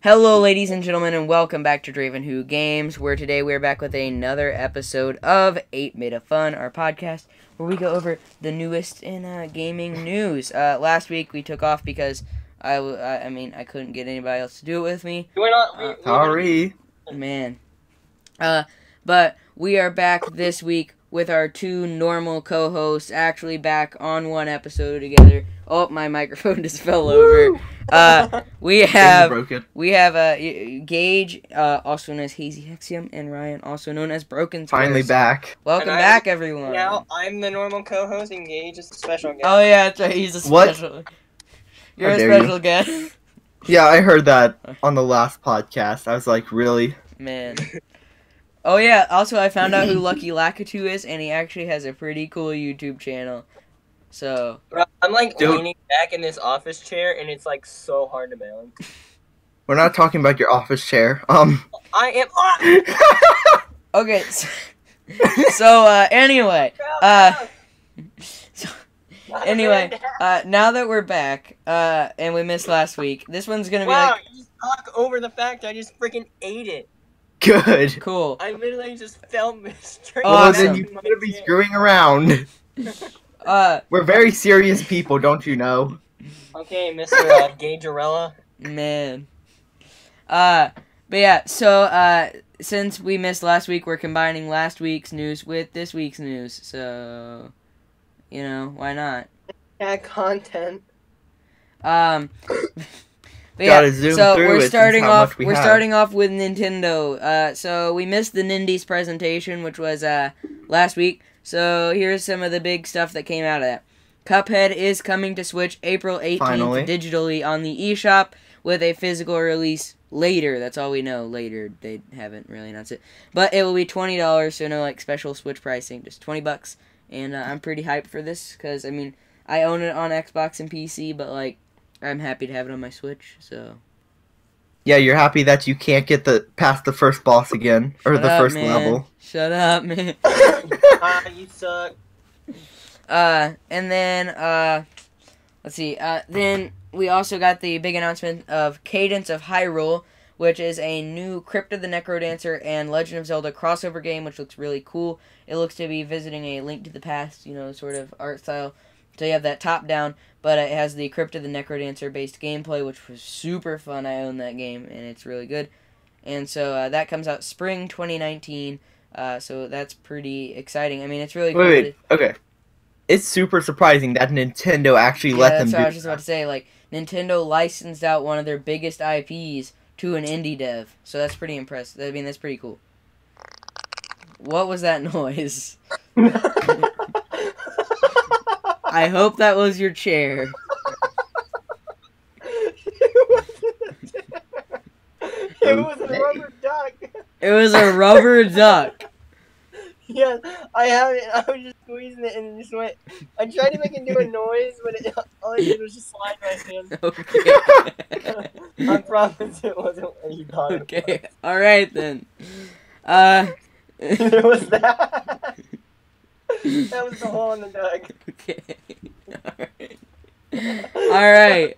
Hello, ladies and gentlemen, and welcome back to Draven Who Games, where today we're back with another episode of 8 of Fun, our podcast, where we go over the newest in gaming news. Last week we took off because I couldn't get anybody else to do it with me. Sorry. Man. But we are back this week with our two normal co-hosts, actually back on one episode together. Oh, my microphone just fell over. We have Gage, also known as Hazy Hexium, and Ryan, also known as Broken Squares. Finally back. Welcome back, everyone. Now I'm the normal co-host, and Gage is the special guest. Oh yeah, that's right. He's a special. You're a special guest. Yeah, I heard that on the last podcast. I was like, really? Man. Oh yeah, also I found out who Lucky Lakitu is, and he actually has a pretty cool YouTube channel. So... Bro, I'm like leaning back in this office chair, and it's like so hard to balance. We're not talking about your office chair. I am... Okay, anyway, now that we're back, and we missed last week, this one's gonna be like... you just talk over the fact I just freaking ate it. Good. Cool. I literally just fell straight. Well, then you better be screwing around. We're very serious people, don't you know? Okay, Mr. Gagerella. Man. But yeah, so, since we missed last week, we're combining last week's news with this week's news, so, you know, why not? Yeah, content. But yeah, so we're starting off with Nintendo. So we missed the Nindies presentation, which was last week. So here's some of the big stuff that came out of that. Cuphead is coming to Switch April 18th digitally on the eShop with a physical release later. That's all we know. Later, they haven't really announced it, but it will be $20. So no like special Switch pricing, just $20. And I'm pretty hyped for this because I mean I own it on Xbox and PC, but like. I'm happy to have it on my Switch, so... Yeah, you're happy that you can't get past the first boss again, or the first level. Shut up, man. You suck. And then, let's see, then we also got the big announcement of Cadence of Hyrule, which is a new Crypt of the Necrodancer and Legend of Zelda crossover game, which looks really cool. It looks to be visiting a Link to the Past, you know, sort of art style. So you have that top-down, but it has the Crypt of the Necrodancer-based gameplay, which was super fun. I own that game, and it's really good. And so that comes out spring 2019, so that's pretty exciting. I mean, it's really cool. Wait, okay. It's super surprising that Nintendo actually let them do that. That's what I was just about to say. Like, Nintendo licensed out one of their biggest IPs to an indie dev, so that's pretty impressive. I mean, that's pretty cool. What was that noise? I hope that was your chair. It was a rubber duck. It was a rubber duck. Yeah, I have it. I was just squeezing it and it just went. I tried to make it do a noise, but all I did was just slide my hand. Okay. I promise it wasn't what you thought. Okay. All right then. It was that. That was the hole in the duck. Okay. Alright.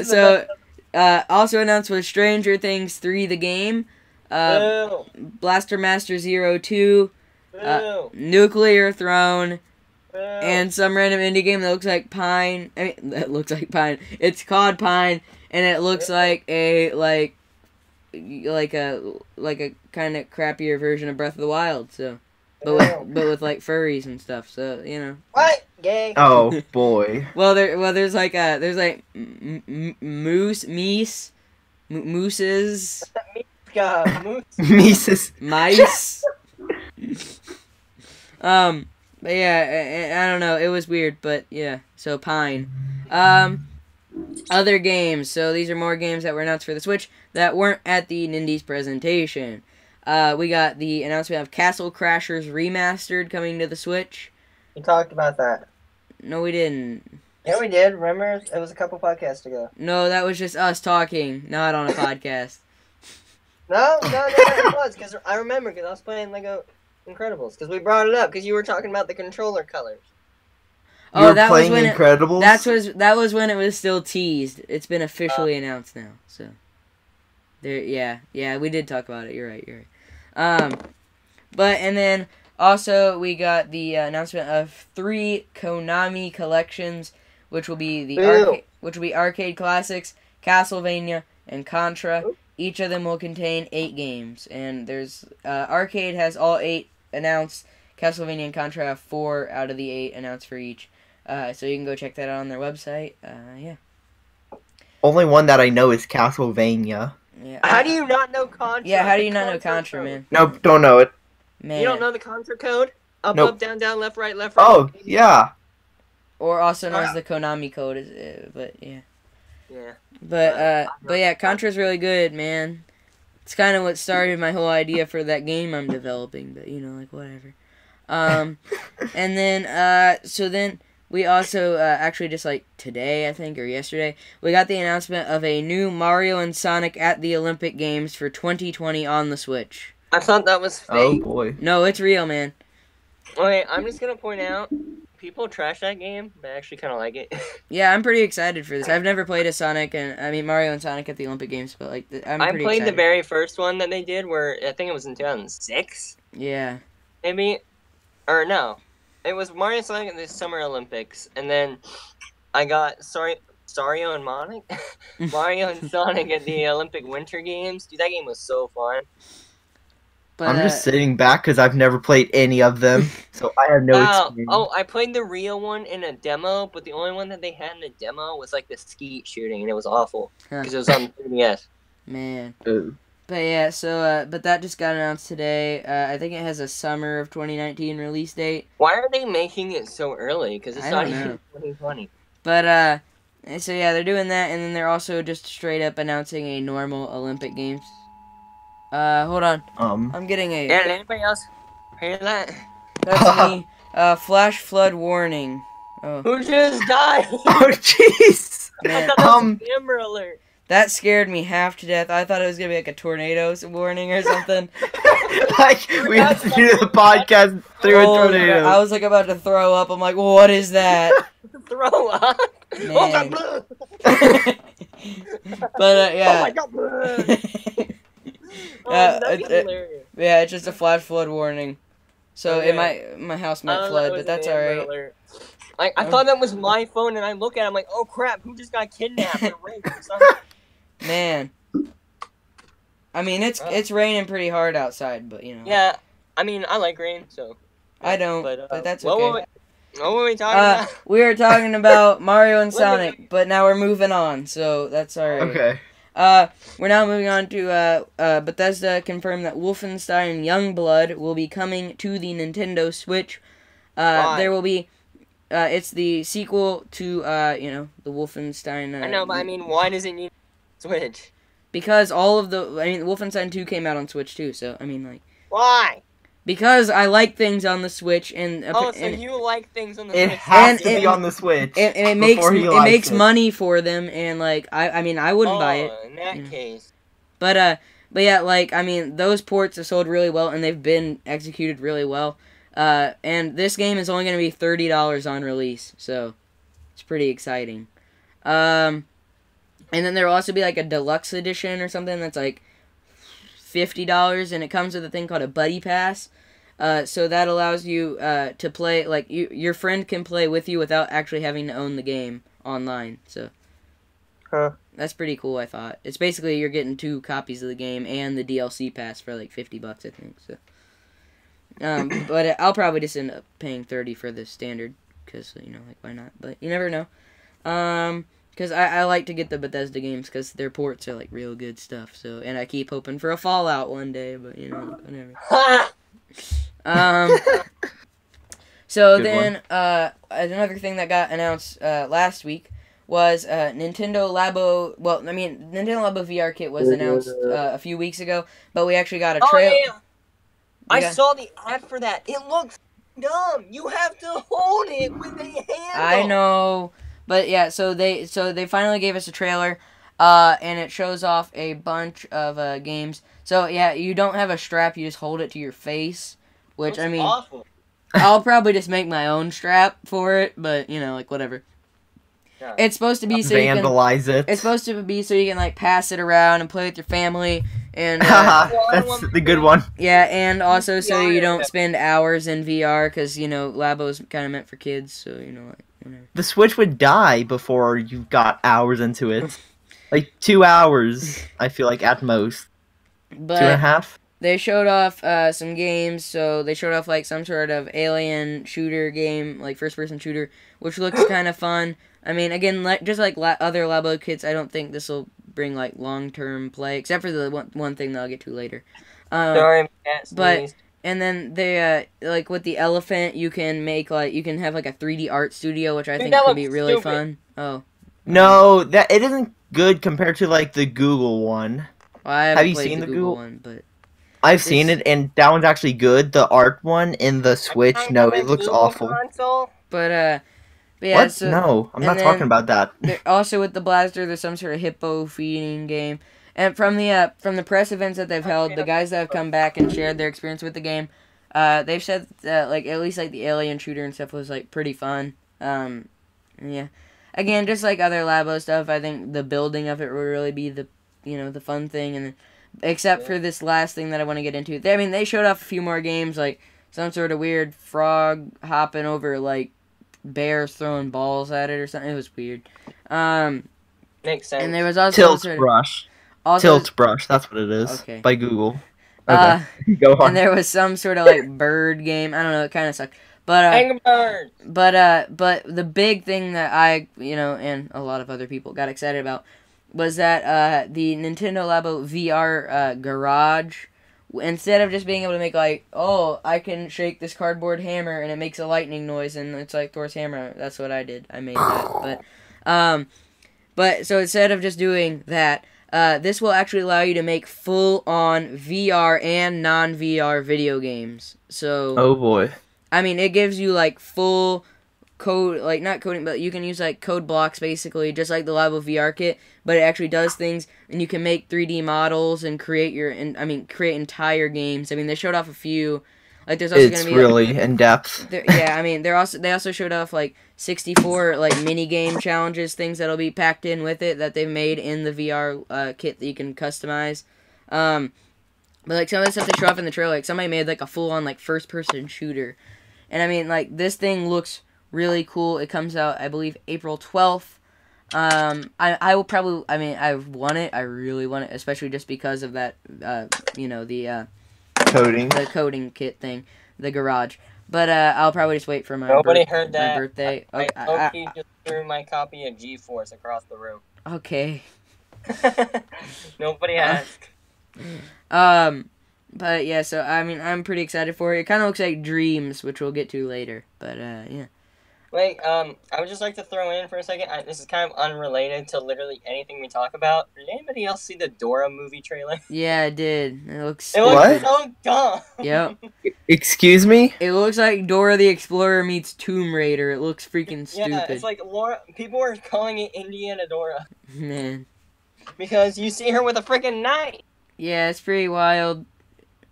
So, also announced was Stranger Things 3 the game, Blaster Master Zero 2, Nuclear Throne, and some random indie game that looks like Pine. I mean, that looks like Pine. It's called Pine, and it looks like a, like a kind of crappier version of Breath of the Wild, so. But with like furries and stuff, so you know. What? Gay. Oh boy. there's mooses. Mises. Mice. But yeah, I don't know. It was weird, but yeah. So Pine. Other games. So these are more games that were announced for the Switch that weren't at the Nindies presentation. We got the announcement of Castle Crashers Remastered coming to the Switch. We talked about that. No, we didn't. Yeah, we did. Remember? It was a couple podcasts ago. No, that was just us talking, not on a podcast. No, it was. Because I remember, because I was playing Lego Incredibles. Because we brought it up, because you were talking about the controller colors. Oh, that was when Incredibles? That was when it was still teased. It's been officially announced now, so... Yeah, we did talk about it. You're right. And then also we got the announcement of 3 Konami collections, which will be arcade classics, Castlevania, and Contra. Each of them will contain 8 games, and there's arcade has all 8 announced. Castlevania and Contra have 4 out of the 8 announced for each. So you can go check that out on their website. Yeah. Only one that I know is Castlevania. Yeah. How do you not know Contra? Yeah, how do you not know Contra, man? Nope, don't know it. Man. You don't know the Contra code? Up, nope. Up, down, down, left, right, left, right. Oh, yeah. Or also known as the Konami code, but yeah. Yeah. But yeah, Contra's really good, man. It's kind of what started my whole idea for that game I'm developing, but like whatever. And then so then we also actually just like today, I think, or yesterday, we got the announcement of a new Mario and Sonic at the Olympic Games for 2020 on the Switch. I thought that was fake. Oh boy. No, it's real, man. Okay, I'm just gonna point out, people trash that game, but I actually kind of like it. Yeah, I'm pretty excited for this. I've never played a Mario and Sonic at the Olympic Games, but like I played the very first one that they did, where I think it was in 2006. Yeah. Maybe, or no, it was Mario and Sonic at the Summer Olympics, and then I got Mario and Sonic at the Olympic Winter Games. Dude, that game was so fun. But, I'm just sitting back because I've never played any of them, so I have no experience. Oh, I played the real one in a demo, but the only one that they had in a demo was like the skeet shooting, and it was awful because it was on 3DS. Man. Ooh. But yeah, so but that just got announced today. I think it has a summer of 2019 release date. Why are they making it so early? Because it's not even 2020. But so yeah, they're doing that, and then they're also just straight up announcing a normal Olympic Games. Hold on. I'm getting a... Yeah, anybody else hear that? That's me. Flash flood warning. Oh. Who just died? Oh, jeez! I thought that was Amber Alert. That scared me half to death. I thought it was gonna be like a tornado warning or something. Like, we have to do the podcast through a tornado. I was like about to throw up. I'm like, well, what is that? Throw up? Man. Oh, but, yeah. Oh, my God, blood. Yeah, it's just a flash flood warning. So my house might flood, but that's alright. Like, I thought that was my phone, and I look at it, I'm like, oh crap, who just got kidnapped or raped or something? Man. I mean, it's raining pretty hard outside, but Yeah, I mean, I like rain, so. I don't, but that's okay. What were we talking about? We were talking about Mario and Sonic, but now we're moving on, so that's alright. Okay. We're now moving on to, Bethesda confirmed that Wolfenstein Youngblood will be coming to the Nintendo Switch. There will be, it's the sequel to, the Wolfenstein, I know, but I mean, why does it need Switch? Because Wolfenstein 2 came out on Switch too, so, I mean, like... Why? Because I like things on the Switch, and... so you like things on the Switch? It has to be on the Switch, and it makes money for them, and, like, I wouldn't buy it. In that case. But yeah, like, I mean, those ports have sold really well, and they've been executed really well. And this game is only going to be $30 on release, so it's pretty exciting. And then there will also be, like, a deluxe edition or something that's, like, $50, and it comes with a thing called a Buddy Pass. So that allows you to play, like, your friend can play with you without actually having to own the game online, so... Huh. That's pretty cool, I thought. It's basically you're getting 2 copies of the game and the DLC pass for like $50, I think. So, but I'll probably just end up paying $30 for the standard, because like why not? But you never know. Because I like to get the Bethesda games because their ports are like real good stuff. So, and I keep hoping for a Fallout one day, but whatever. So good then, another thing that got announced last week was Nintendo Labo. Well, I mean, Nintendo Labo VR kit was announced a few weeks ago, but we actually got a trailer. Oh, yeah. I saw the ad for that. It looks dumb. You have to hold it with a handle. I know, but yeah. So they finally gave us a trailer, and it shows off a bunch of games. So yeah, you don't have a strap. You just hold it to your face, which That's I mean, awful. I'll probably just make my own strap for it, but like whatever. Yeah. It's supposed to be so vandalize it. It's supposed to be so you can like pass it around and play with your family and. That's the good one. Yeah, and also so you don't spend hours in VR because Labo's kind of meant for kids, so like whatever. The Switch would die before you got hours into it. Like 2 hours, I feel like at most. But 2.5. They showed off some games, so they showed off like some sort of alien shooter game, like first-person shooter, which looks kind of fun. I mean, again, just like other Labo kits, I don't think this will bring like long-term play, except for the one thing that I'll get to later. Sorry, but and then they like with the elephant, you can have like a 3D art studio, which I think could be really fun. Oh, no, it isn't good compared to like the Google one. Well, I haven't played the Google one, but I've seen it, and that one's actually good. The art one in the Switch, no, it looks awful. But yeah, what? so, no, I'm not talking about that. Also with the blaster, there's some sort of hippo feeding game. And from the press events that they've held, the guys that have come back and shared their experience with the game, they've said that like at least like the alien shooter and stuff was like pretty fun. Yeah. Again, just like other Labo stuff, I think the building of it will really be the the fun thing, and except for this last thing that I want to get into. They showed off a few more games, like some sort of weird frog hopping over like bears throwing balls at it or something. It was weird. Makes sense. And there was also Tilt Brush, that's what it is. Okay. By Google. Okay. Go on. And there was some sort of like bird game. I don't know, it kind of sucked. But Angry Birds. But the big thing that I, and a lot of other people got excited about was that the Nintendo Labo VR Garage, instead of just being able to make like, oh, I can shake this cardboard hammer and it makes a lightning noise and it's like Thor's hammer. That's what I did. I made that. But so instead of just doing that, this will actually allow you to make full-on VR and non-VR video games. So, oh boy. It gives you like full code, like not coding, but you can use like code blocks basically, just like the Labo VR kit, but it actually does things, and you can make 3D models and create create entire games. They showed off a few. Like there's also going to be really in depth. They also showed off like 64 like mini game challenges, things that'll be packed in with it that they've made in the VR kit that you can customize. But like some of the stuff they show off in the trailer, like somebody made like a full on like first person shooter, and like this thing looks really cool. It comes out, I believe, April 12th. I will probably, I want it. I really want it, especially just because of that, the coding kit thing, the garage. But I'll probably just wait for my birthday. I just threw my copy of G-Force across the room. Okay. Nobody asked. But yeah, so I'm pretty excited for it. It kind of looks like Dreams, which we'll get to later. But yeah. Wait, I would just like to throw in for a second. This is kind of unrelated to literally anything we talk about. Did anybody else see the Dora movie trailer? Yeah, I did. It looks so dumb. Yep. Excuse me? It looks like Dora the Explorer meets Tomb Raider. It looks freaking stupid. Yeah, it's like people are calling it Indiana Dora. Man. Because you see her with a freaking knife. Yeah, it's pretty wild.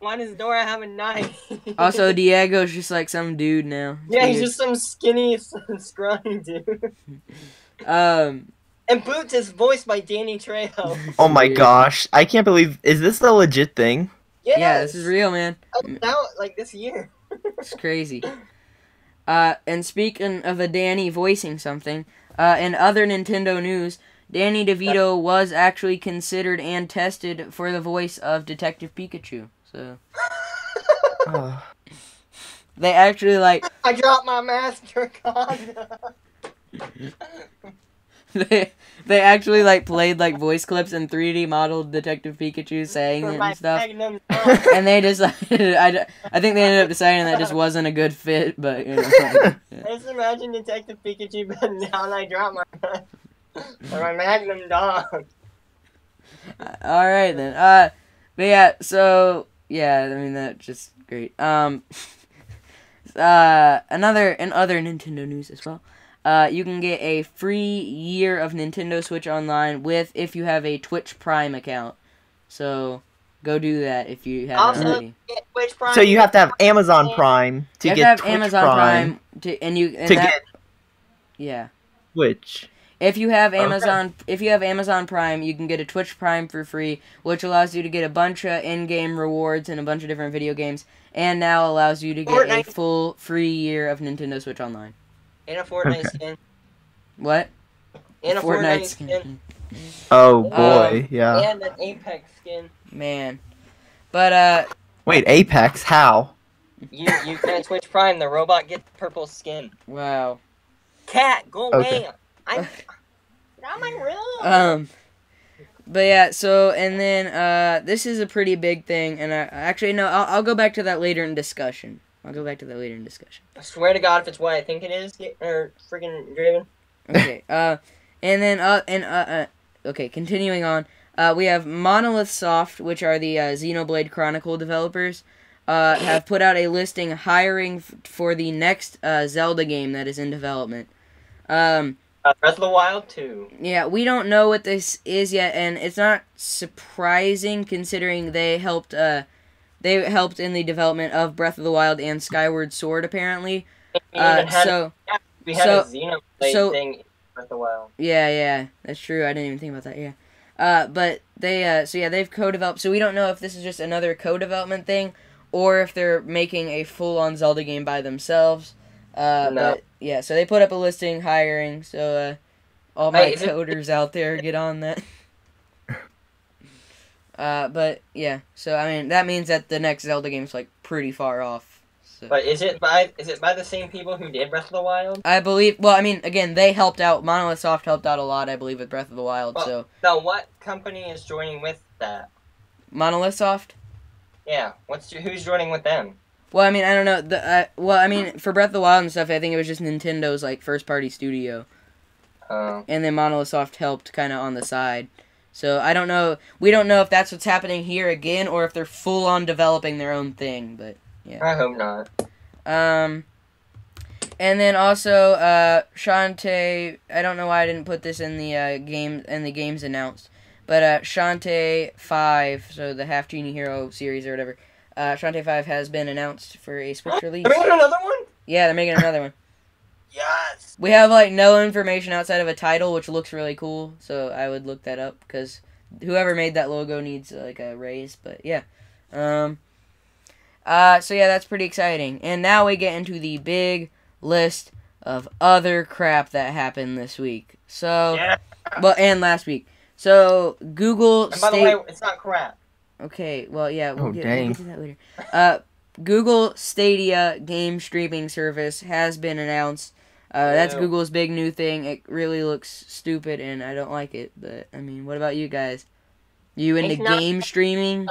Why does Dora have a knife? Also, Diego's just like some dude now. Yeah, he's just some skinny, scrawny dude. And Boots is voiced by Danny Trejo. Oh my gosh. I can't believe... Is this a legit thing? Yes. Yeah, this is real, man. Out like this year. It's crazy. And speaking of a Danny voicing something, in other Nintendo news, Danny DeVito was actually considered and tested for the voice of Detective Pikachu. So they actually like. I dropped my master condom. They actually like played like voice clips and 3D modeled Detective Pikachu saying it and stuff. And they decided, I think they ended up deciding that just wasn't a good fit. But yeah. I just imagine Detective Pikachu bending down. I dropped my Magnum dog. All right then. But yeah. So. Yeah, that's just great. In other Nintendo news as well, you can get a free year of Nintendo Switch Online if you have a Twitch Prime account. So go do that if you haven't already. So you have to have Amazon Prime to get Twitch Amazon Prime to get. Yeah. Twitch. If you have Amazon Prime, you can get a Twitch Prime for free, which allows you to get a bunch of in-game rewards and a bunch of different video games, and now allows you to get a full free year of Nintendo Switch Online. And a Fortnite skin. What? And a Fortnite skin. Oh boy, yeah. And an Apex skin. Man. But wait, Apex? How? You can Twitch Prime, the robot gets purple skin. Wow. Cat, go away. I'm not my room. But yeah, so, and then, this is a pretty big thing, and I'll go back to that later in discussion. I swear to God, if it's what I think it is, or freaking Draven. Okay, okay, continuing on, we have Monolith Soft, which are the, Xenoblade Chronicle developers, have put out a listing hiring for the next, Zelda game that is in development. Breath of the Wild 2. Yeah, we don't know what this is yet, and it's not surprising considering they helped in the development of Breath of the Wild and Skyward Sword, apparently. We had a Xenoblade thing in Breath of the Wild. Yeah, that's true. I didn't even think about that. Yeah, but they they've co-developed. So we don't know if this is just another co-development thing, or if they're making a full-on Zelda game by themselves. No. But yeah, so they put up a listing hiring, so all my coders out there get on that. But yeah, so I mean that means that the next Zelda game is like pretty far off. So. But is it by the same people who did Breath of the Wild? I believe. Well, I mean, again, they helped out. Monolith Soft helped out a lot, I believe, with Breath of the Wild. Well, so. Now, what company is joining with that? Monolith Soft. Yeah, who's joining with them? Well, I mean, I don't know. For Breath of the Wild and stuff, I think it was just Nintendo's, like, first-party studio. Oh. And then Monolith Soft helped kind of on the side. So, I don't know. We don't know if that's what's happening here again, or if they're full-on developing their own thing, but, yeah. I hope not. And then also, Shantae, I don't know why I didn't put this in the, games announced, but, Shantae 5, so the Half Genie Hero series or whatever, Shantae 5 has been announced for a Switch release. They're making another one? Yeah, they're making another one. Yes! We have, like, no information outside of a title, which looks really cool, so I would look that up, because whoever made that logo needs, like, a raise, but yeah. So yeah, that's pretty exciting. And now we get into the big list of other crap that happened this week. So, yeah. Well, and last week. So, Google... And by the way, it's not crap. Okay, well, yeah, we'll get to that later. Google Stadia game streaming service has been announced. That's Google's big new thing. It really looks stupid, and I don't like it. But, I mean, what about you guys? You into game streaming?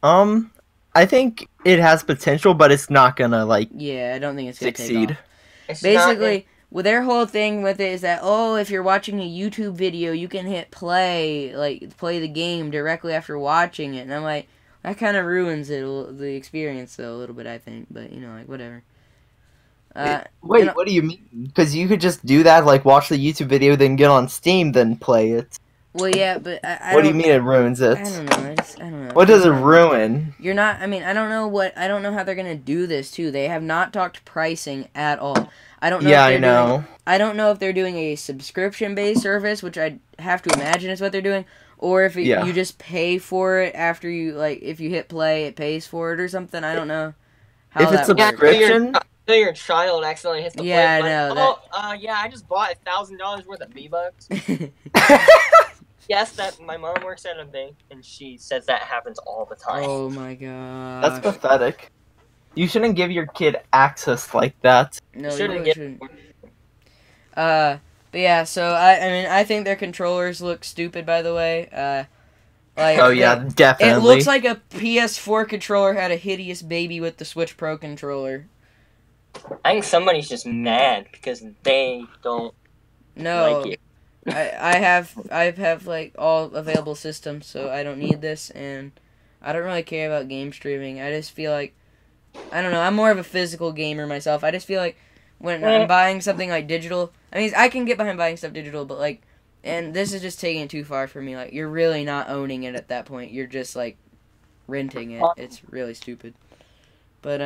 I think it has potential, but it's not gonna, like... Yeah, I don't think it's gonna succeed. Take off. Basically... Well, their whole thing with it is that, if you're watching a YouTube video, you can hit play, like, play the game directly after watching it. And I'm like, that kind of ruins the experience, though, a little bit, I think. But, like, whatever. Wait, what do you mean? Because you could just do that, like, watch the YouTube video, then get on Steam, then play it. Well, yeah, but I What do you mean it ruins it? I don't know. I don't know. What does it ruin? You're not... I mean, I don't know how they're going to do this, too. They have not talked pricing at all. I don't know. Yeah, I know. I don't know if they're doing a subscription-based service, which I have to imagine is what they're doing, or if you just pay for it after you, like, if you hit play, it pays for it or something. I don't know how if it's a subscription. So your child accidentally hits the play. I know. I just bought $1,000 worth of V-Bucks. Yes, that my mom works at a bank, and she says that happens all the time. Oh my god. That's pathetic. You shouldn't give your kid access like that. No, you shouldn't. But yeah, so I think their controllers look stupid, by the way. Definitely. It looks like a PS4 controller had a hideous baby with the Switch Pro controller. I think somebody's just mad because they don't like it. I have like all available systems, so I don't need this, and I don't really care about game streaming. I just feel like, I don't know, I'm more of a physical gamer myself. I just feel like when I'm buying something like digital, I mean, I can get behind buying stuff digital, but like, and this is just taking it too far for me. Like, you're really not owning it at that point. You're just like renting it. It's really stupid. But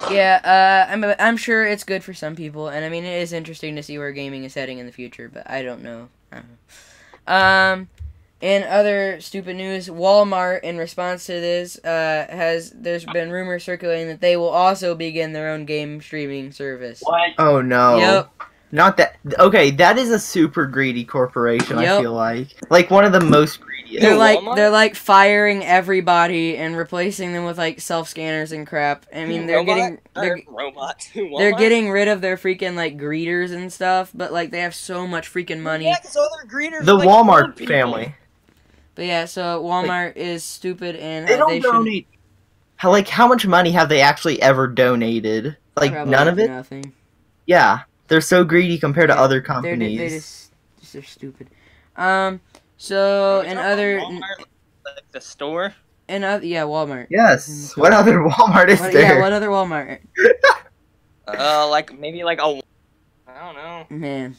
Yeah, I'm sure it's good for some people, and I mean it is interesting to see where gaming is heading in the future, but I don't know. In other stupid news, Walmart, in response to this, there's been rumors circulating that they will also begin their own game streaming service. What? Oh no. Yep. Not that. Okay, that is a super greedy corporation. Yep. I feel like one of the most greediest. They're like firing everybody and replacing them with like self scanners and crap. I mean they're getting rid of their freaking like greeters and stuff, but like they have so much freaking money. Yeah, because all their greeters The are, like, Walmart family. But yeah, so Walmart is stupid and they don't donate. How much money have they actually ever donated? Like probably none of it. Nothing. Yeah, they're so greedy compared to other companies. They're stupid. So and other like the store. And Walmart. Yes. What other Walmart is there? Yeah, what other Walmart? Like maybe like a. I don't know. Man.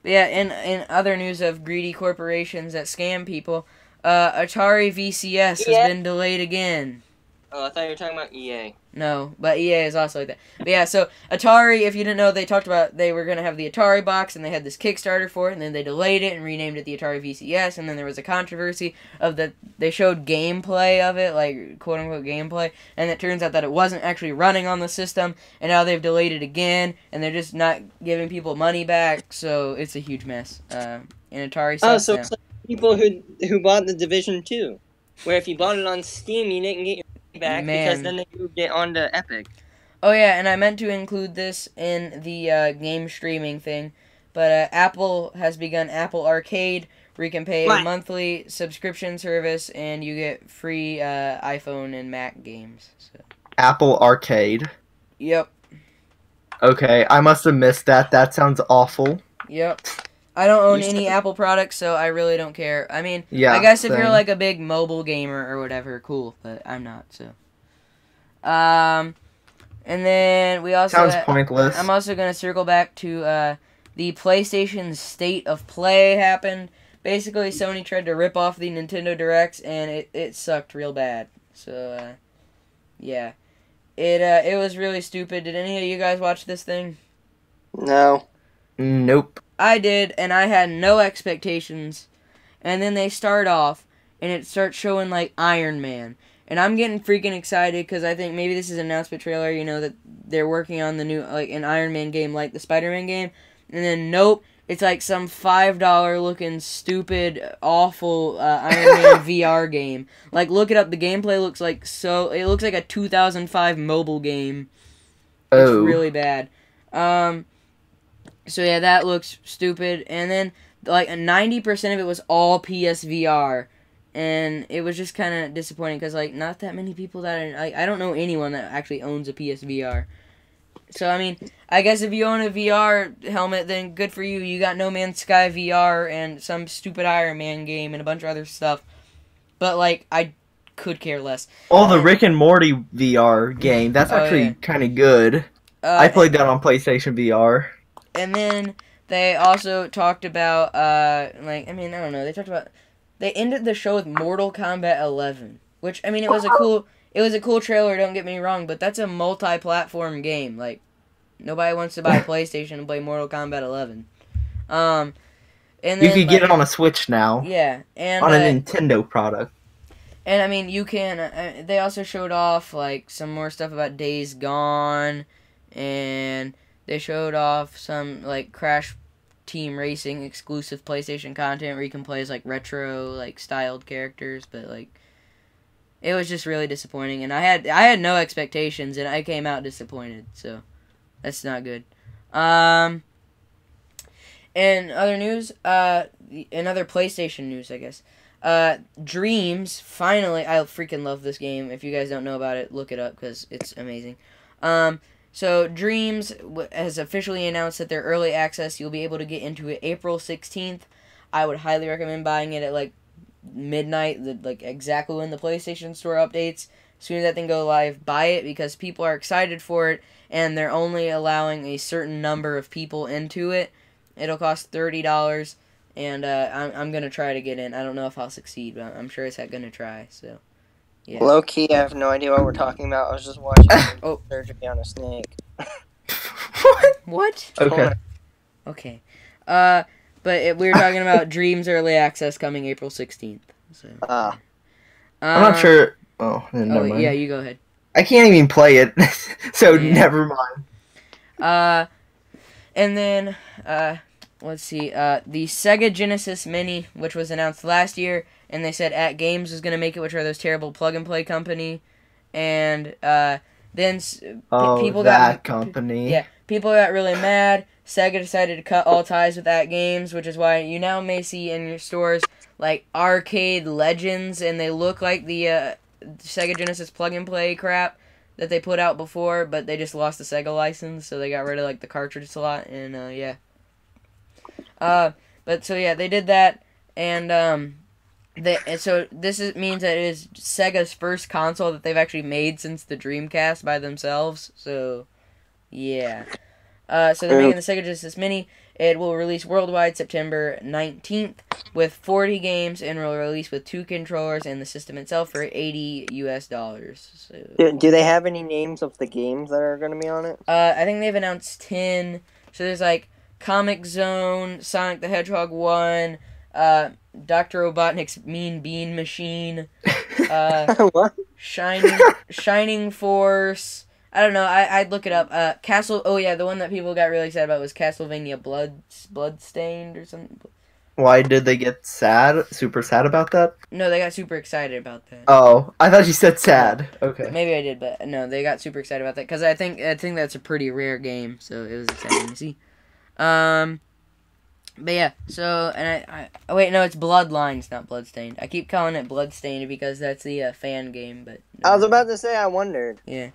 Yeah, in other news of greedy corporations that scam people, Atari VCS has been delayed again. Oh, I thought you were talking about EA. No, but EA is also like that. But yeah, so Atari, if you didn't know, they talked about they were going to have the Atari box, and they had this Kickstarter for it, and then they delayed it and renamed it the Atari VCS, and then there was a controversy of that they showed gameplay of it, like quote-unquote gameplay, and it turns out that it wasn't actually running on the system, and now they've delayed it again, and they're just not giving people money back, so it's a huge mess. And Atari sucks so now. it's like people who bought the Division 2, where if you bought it on Steam, you didn't get your back because then they moved it onto Epic. Oh yeah, and I meant to include this in the game streaming thing, but Apple has begun Apple Arcade, where you can pay a monthly subscription service and you get free iPhone and Mac games. So. Apple Arcade. Yep. Okay, I must have missed that. That sounds awful. Yep. I don't own any Apple products, so I really don't care. I mean, yeah, I guess if you're like a big mobile gamer or whatever, cool, but I'm not, so. And then we also... Sounds pointless. I'm also going to circle back to the PlayStation State of Play happened. Basically, Sony tried to rip off the Nintendo Directs, and it sucked real bad. So, yeah. It was really stupid. Did any of you guys watch this thing? No. Nope. I did, and I had no expectations. And then they start off, and it starts showing, like, Iron Man. And I'm getting freaking excited, because I think maybe this is an announcement trailer, you know, that they're working on the new, like, an Iron Man game, like the Spider-Man game. And then, nope, it's like some $5 looking, stupid, awful Iron Man VR game. Like, look it up, the gameplay looks like it looks like a 2005 mobile game. It's really bad. So yeah, that looks stupid. And then, like, 90% of it was all PSVR. And it was just kind of disappointing because, like, not that many people I don't know anyone that actually owns a PSVR. So, I mean, I guess if you own a VR helmet, then good for you. You got No Man's Sky VR and some stupid Iron Man game and a bunch of other stuff. But, like, I could care less. Oh, the Rick and Morty VR game. That's actually kind of good. I played that on PlayStation VR. And then they also talked about, like, I mean, I don't know. They ended the show with Mortal Kombat 11, which, I mean, it was a cool trailer, don't get me wrong, but that's a multi-platform game. Like, nobody wants to buy a PlayStation and play Mortal Kombat 11. And then, you could get it on a Switch now. Yeah, and on a Nintendo product. And I mean, you can. They also showed off like some more stuff about Days Gone, and they showed off some like Crash Team Racing exclusive PlayStation content where you can play as like retro like styled characters, but like it was just really disappointing. And I had no expectations, and I came out disappointed. So that's not good. And other news, another PlayStation news, I guess. Dreams, finally, I freaking love this game. If you guys don't know about it, look it up, because it's amazing. So Dreams has officially announced that their early access, you'll be able to get into it April 16th. I would highly recommend buying it at, like, midnight, like, exactly when the PlayStation Store updates. As soon as that thing goes live, buy it, because people are excited for it, and they're only allowing a certain number of people into it. It'll cost $30, and I'm going to try to get in. I don't know if I'll succeed, but I'm sure it's going to try, so Yeah. Low key, I have no idea what we're talking about. I was just watching surgery on a snake. What? Okay. Okay. But we were talking about Dreams Early Access coming April 16th. So. I'm not sure. Never mind. Yeah, you go ahead. I can't even play it, so never mind. And then, let's see, the Sega Genesis Mini, which was announced last year, and they said At Games was going to make it, which are those terrible plug-and-play company, and, then people got... company. Yeah, people got really mad. Sega decided to cut all ties with At Games, which is why you now may see in your stores, like, Arcade Legends, and they look like the, Sega Genesis plug-and-play crap that they put out before, but they just lost the Sega license, so they got rid of, like, the cartridge slot, and, yeah. But, so, yeah, they did that, and, so this means that it is Sega's first console that they've actually made since the Dreamcast by themselves, so, yeah. So they're making the Sega Genesis Mini. It will release worldwide September 19th with 40 games and will release with 2 controllers and the system itself for $80 US. So, do they have any names of the games that are going to be on it? I think they've announced 10. So there's like Comic Zone, Sonic the Hedgehog 1, Dr. Robotnik's Mean Bean Machine, What? Shining Force. I don't know. I'd look it up. Castle. Oh yeah, the one that people got really excited about was Castlevania Bloodstained or something. Why did they get super sad about that? No, they got super excited about that. Oh, I thought you said sad. Okay. Maybe I did, but no, they got super excited about that because I think that's a pretty rare game, so it was exciting to see. But yeah, so and I wait, no, it's Bloodlines, not Bloodstained. I keep calling it Bloodstained because that's the fan game, but no. I was about to say I wondered. Yeah.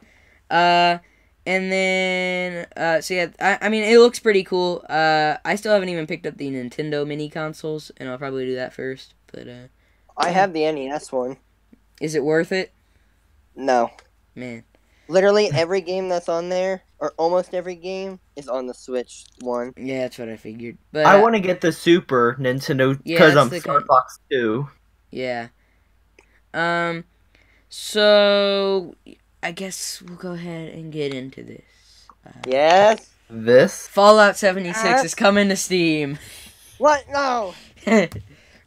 And then, so yeah, I mean, it looks pretty cool. I still haven't even picked up the Nintendo mini consoles, and I'll probably do that first, but, I have the NES one. Is it worth it? No. Man. Literally every game that's on there, or almost every game, is on the Switch one. Yeah, that's what I figured. But I want to get the Super Nintendo, because I'm Star Fox 2. Yeah. So... I guess we'll go ahead and get into this. Yes? This? Fallout 76 is coming to Steam. What? No!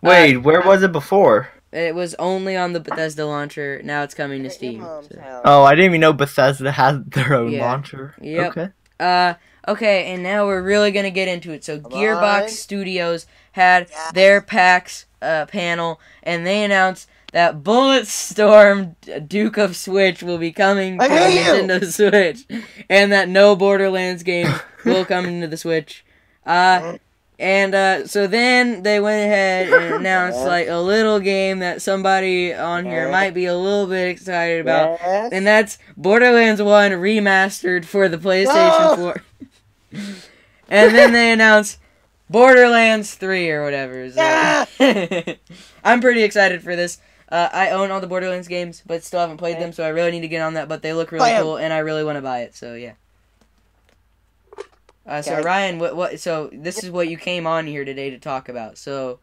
Wait, where was it before? It was only on the Bethesda launcher. Now it's coming to Steam. So. Oh, I didn't even know Bethesda had their own launcher. Yep. Okay. Okay, and now we're really going to get into it. So Gearbox Studios had their PAX panel, and they announced that Bulletstorm Duke of Switch will be coming to the Nintendo Switch, and that no Borderlands game will come into the Switch. So then they went ahead and announced like a little game that somebody on here might be a little bit excited about, and that's Borderlands 1 remastered for the PlayStation 4. And then they announced Borderlands 3 or whatever. So. I'm pretty excited for this. I own all the Borderlands games, but still haven't played them, so I really need to get on that, but they look really cool, and I really want to buy it, so yeah. So Ryan, so this is what you came on here today to talk about, so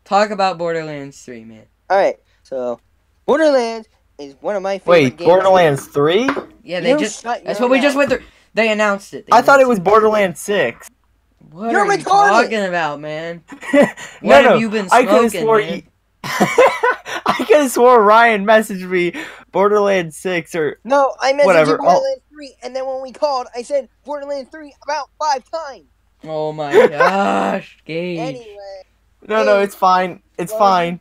talk about Borderlands 3, man. Alright, so Borderlands is one of my favorite games. Borderlands 3? Yeah, that's what we just went through. They announced it. I thought it was Borderlands 6. What are you talking about, man? What have you been smoking, man? I could have swore Ryan messaged me Borderlands 6 or no, I messaged you Borderlands 3, and then when we called, I said Borderlands 3 about 5 times. Oh my gosh, Gage. Anyway. No, it's fine. It's fine.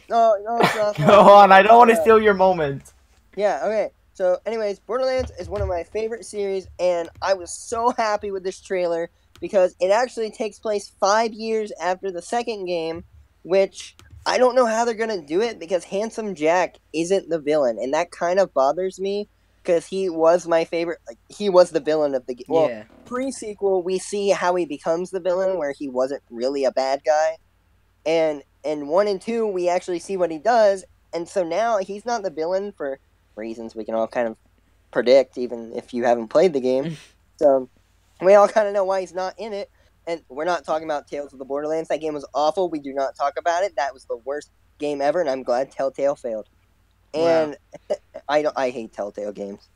No, it's not. Go on, I don't want to steal your moment. Yeah, okay. So, anyways, Borderlands is one of my favorite series, and I was so happy with this trailer because it actually takes place 5 years after the second game, which I don't know how they're going to do it because Handsome Jack isn't the villain, and that kind of bothers me because he was my favorite. Like, he was the villain of the game. Well, pre-sequel, we see how he becomes the villain, where he wasn't really a bad guy. And in 1 and 2, we actually see what he does, and so now he's not the villain for reasons we can all kind of predict, even if you haven't played the game. So we all kind of know why he's not in it. And we're not talking about Tales of the Borderlands. That game was awful. We do not talk about it. That was the worst game ever, and I'm glad Telltale failed. And I hate Telltale games.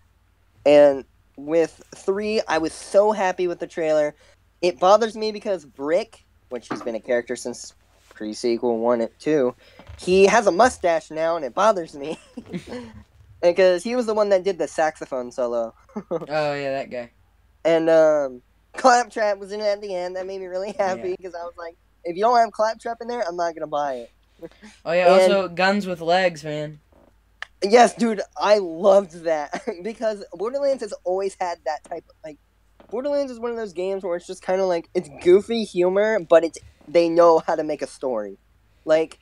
And with 3, I was so happy with the trailer. It bothers me because Brick, which he's been a character since pre-sequel 1 and 2, he has a mustache now, and it bothers me. Because he was the one that did the saxophone solo. Oh, yeah, that guy. And Claptrap was in it at the end. That made me really happy, because I was like, if you don't have Claptrap in there, I'm not going to buy it. Oh, yeah, also guns with legs, man. Yes, dude, I loved that. Because Borderlands has always had that type of, like, Borderlands is one of those games where it's just kind of like, it's goofy humor, but they know how to make a story. Like,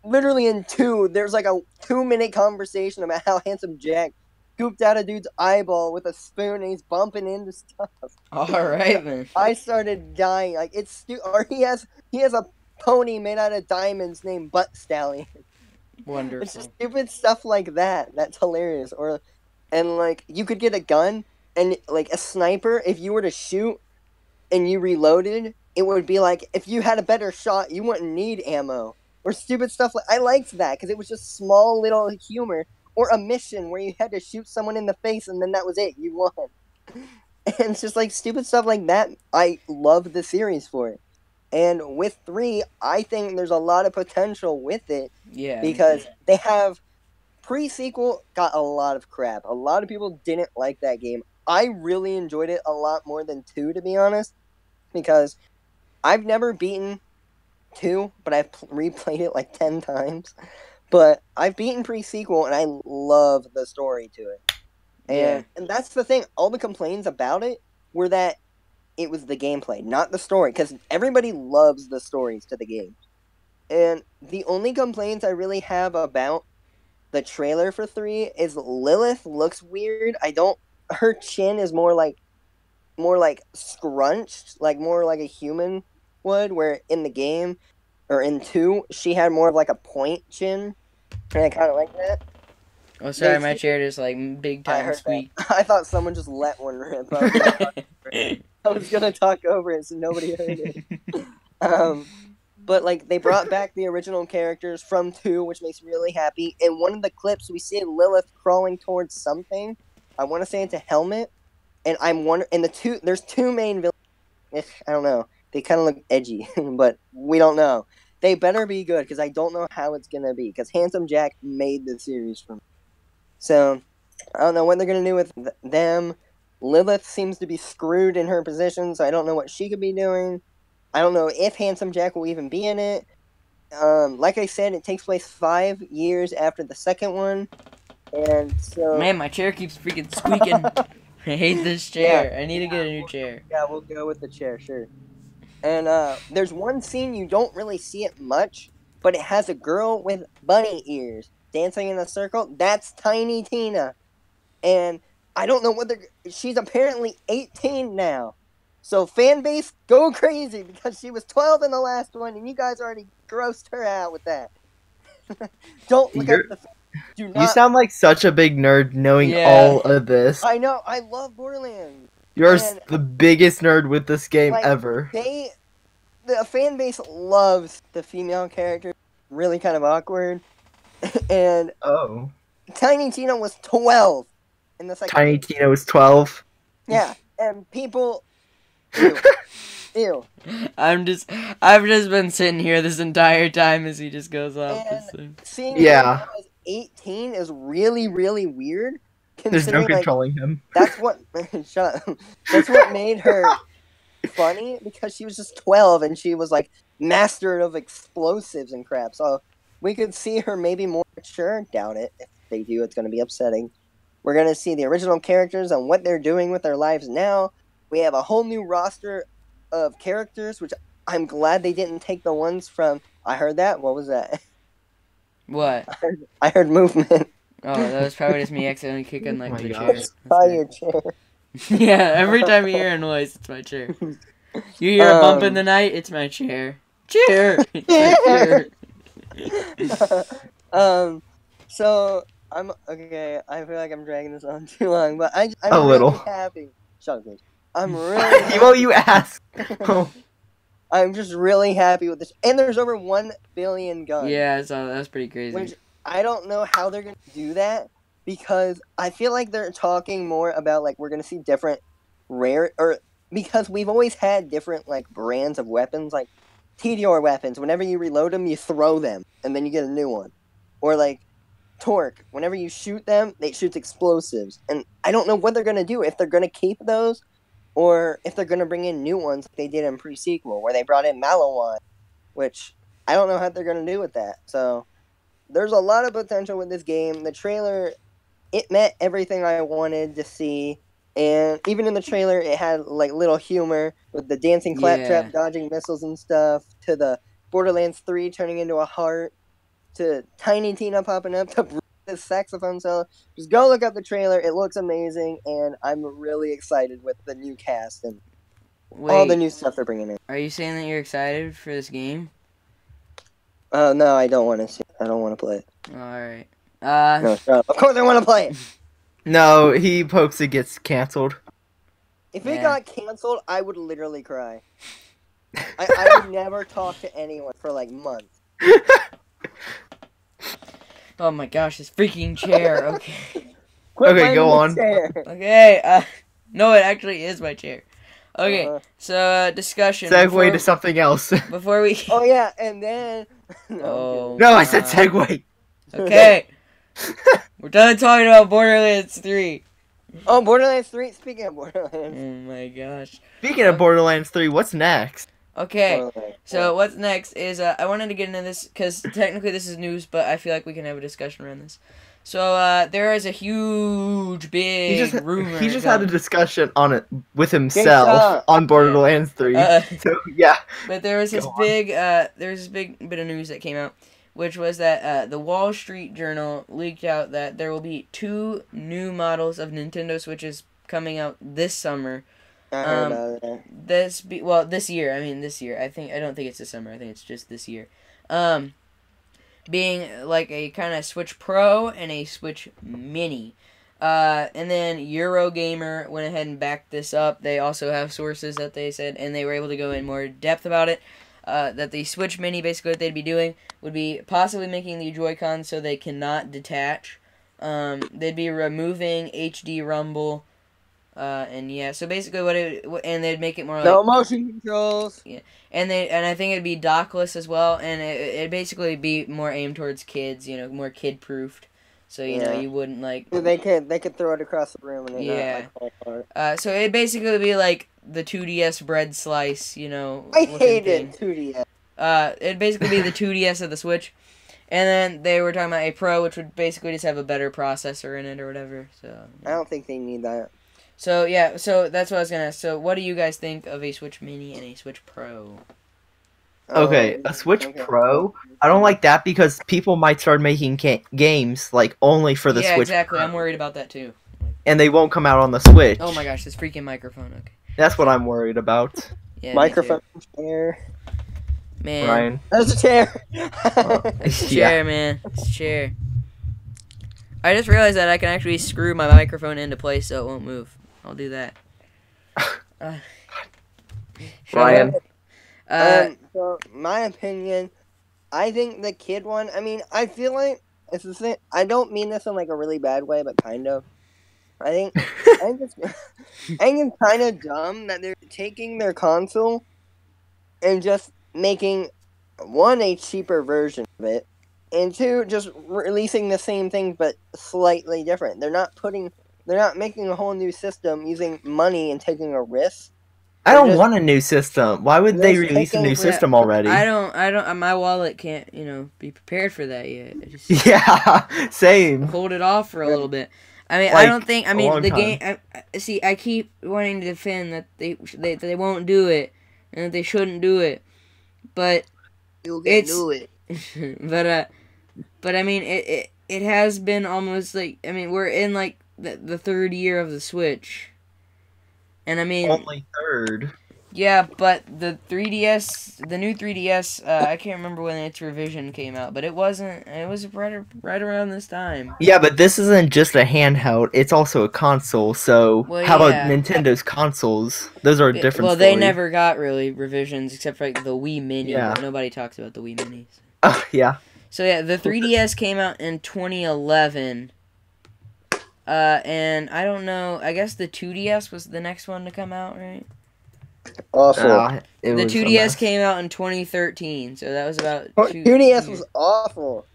literally in 2, there's like a 2-minute conversation about how Handsome Jack scooped out a dude's eyeball with a spoon and he's bumping into stuff. Alright, man. I started dying. Like, or he has a pony made out of diamonds named Butt Stallion. Wonderful. It's just stupid stuff like that. That's hilarious. And like, you could get a gun, and like a sniper, if you were to shoot and you reloaded, it would be like, if you had a better shot, you wouldn't need ammo. Or stupid stuff like, I liked that, because it was just small little humor. Or a mission where you had to shoot someone in the face, and then that was it. You won. And it's just like stupid stuff like that. I love the series for it. And with 3, I think there's a lot of potential with it. Yeah. Because they have... Pre-sequel got a lot of crap. A lot of people didn't like that game. I really enjoyed it a lot more than 2, to be honest. Because I've never beaten 2, but I've replayed it like 10 times. But I've beaten pre-sequel, and I love the story to it. And that's the thing. All the complaints about it were that it was the gameplay, not the story. Because everybody loves the stories to the game. And the only complaints I really have about the trailer for 3 is Lilith looks weird. Her chin is more like scrunched, like more like a human would, where in the game, or in 2, she had more of like a point chin. And I kind of like that. Oh, sorry, my chair just like big time squeak. I thought someone just let one rip. I was gonna talk over it so nobody heard it. But like, they brought back the original characters from 2, which makes me really happy. In one of the clips, we see Lilith crawling towards something. I want to say it's a helmet. And I'm wondering, there's 2 main villains. I don't know. They kind of look edgy, but we don't know. They better be good, because I don't know how it's going to be, because Handsome Jack made the series for me. So, I don't know what they're going to do with them. Lilith seems to be screwed in her position, so I don't know what she could be doing. I don't know if Handsome Jack will even be in it. Like I said, it takes place 5 years after the second one. And so... Man, my chair keeps freaking squeaking. I hate this chair. Yeah, I need to get a new chair. Yeah, we'll go with the chair, sure. And there's one scene you don't really see it much, but it has a girl with bunny ears dancing in a circle. That's Tiny Tina. And I don't know whether... She's apparently 18 now. So fan base, go crazy, because she was 12 in the last one, and you guys already grossed her out with that. Don't look up the... You sound like such a big nerd knowing all of this. I know, I love Borderlands. You're the biggest nerd with this game ever. The fan base loves the female character. Really kind of awkward. And Tiny Tina was 12 in the second game. Tina was 12? Yeah, and people... Ew. I've just been sitting here this entire time as he just goes off. Seeing him as 18 is really, really weird. There's no controlling him. That's what shut up. That's what made her funny, because she was just 12 and she was like master of explosives and crap. So we could see her maybe more mature. Doubt it. If they do, it's going to be upsetting. We're going to see the original characters and what they're doing with their lives now. We have a whole new roster of characters, which I'm glad they didn't take the ones from... I heard that? What was that? What? I heard movement. Oh, that was probably just me accidentally kicking like the chair. Probably your chair. Yeah, every time you hear a noise, it's my chair. You hear a bump in the night, it's my chair. Chair! It's my chair. So, okay, I feel like I'm dragging this on too long, but I'm a little really happy. Shut up, bitch. I'm really well, you asked. I'm just really happy with this. And there's over 1 billion guns. Yeah, so that's pretty crazy. Which I don't know how they're going to do that because I feel like they're talking more about like we're going to see different because we've always had different like brands of weapons, like TDR weapons. Whenever you reload them, you throw them and then you get a new one. Or like Torque, whenever you shoot them, they shoot explosives. And I don't know what they're going to do, if they're going to keep those or if they're going to bring in new ones like they did in pre-sequel where they brought in Malawan, which I don't know how they're going to do with that. So there's a lot of potential with this game. The trailer, it met everything I wanted to see. And even in the trailer, it had like little humor with the dancing claptrap dodging missiles and stuff, to the Borderlands 3 turning into a heart, to Tiny Tina popping up, to the saxophone solo. Just go look up the trailer. It looks amazing, and I'm really excited with the new cast and all the new stuff they're bringing in. Are you saying that you're excited for this game? No, I don't want to see it. I don't want to play it. Alright. No, of course I want to play it! No, he hopes it gets canceled. If it got canceled, I would literally cry. I would never talk to anyone for like months. Oh my gosh, this freaking chair. Okay. Okay, go on. Okay, no, it actually is my chair. Okay, so discussion. Segue to something else. Before we. Oh yeah, and then. No, I said segue. Okay. We're done talking about Borderlands 3. Oh, Borderlands 3. Speaking of Borderlands. Oh my gosh. Speaking of Borderlands 3, what's next? Okay, so what's next is I wanted to get into this because technically this is news, but I feel like we can have a discussion around this. So there is a huge, big rumor. He just had a discussion on it with himself on Borderlands 3. So yeah. But there was this big bit of news that came out, which was that the Wall Street Journal leaked out that there will be 2 new models of Nintendo Switches coming out this summer. I heard about that. This year. I mean, this year. I don't think it's this summer. I think it's just this year. Being like a kind of Switch Pro and a Switch Mini. And then Eurogamer went ahead and backed this up. They also have sources that they said, and they were able to go in more depth about it. That the Switch Mini, basically what they'd be doing, would be possibly making the Joy-Cons so they cannot detach. They'd be removing HD rumble. And yeah, so basically and they'd make it more like no motion controls. Yeah, and I think it'd be dockless as well, and it'd basically be more aimed towards kids, more kid proofed. So you know you wouldn't like. They could throw it across the room and it not like fall apart. So it'd basically be like the 2DS bread slice, I hated 2DS. It'd basically be the 2DS of the Switch, and then they were talking about a Pro, which would basically just have a better processor in it or whatever. So I don't think they need that. So yeah, so that's what I was gonna ask. So what do you guys think of a Switch Mini and a Switch Pro? Okay, a Switch Pro? I don't like that because people might start making games like only for the Switch. Yeah, exactly. I'm worried about that too. And they won't come out on the Switch. Oh my gosh, this freaking microphone. Okay. That's what I'm worried about. Yeah, microphone chair. Man. Ryan. That's a chair. It's a chair, man. It's a chair. I just realized that I can actually screw my microphone into place so it won't move. I'll do that. Ryan. So my opinion, I think the kid one. I mean, I feel like it's the same. I don't mean this in like a really bad way, but kind of. I think it's kind of dumb that they're taking their console and just making, 1, a cheaper version of it, and 2, just releasing the same thing but slightly different. They're not making a whole new system using money and taking a risk. I don't want a new system. Why would they release a new system already? I don't. My wallet can't, be prepared for that yet. Yeah, same. Hold it off for a little bit. I mean, I don't think. I mean, the game. See, I keep wanting to defend that they won't do it and that they shouldn't do it, but you can do it. but I mean, it has been almost like, I mean, we're in like the 3rd year of the Switch. And I mean, only 3rd. Yeah, but the 3DS, the new 3DS, I can't remember when its revision came out, but it was right around this time. Yeah, but this isn't just a handheld, it's also a console, so how about Nintendo's consoles? Those are a different story. They never got really revisions except for like the Wii Mini, but nobody talks about the Wii Minis. Oh, yeah. So yeah, the 3DS came out in 2011. And I don't know. I guess the 2DS was the next one to come out, right? Awful. The 2DS came out in 2013, so that was about 2DS was awful.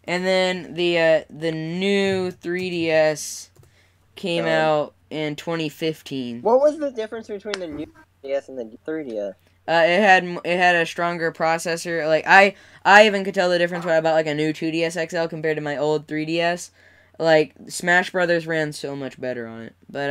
And then the new 3DS came out in 2015. What was the difference between the new 3DS and the 3DS? It had a stronger processor. Like I even could tell the difference when I bought like a new 2DS XL compared to my old 3DS. Like Smash Brothers ran so much better on it. But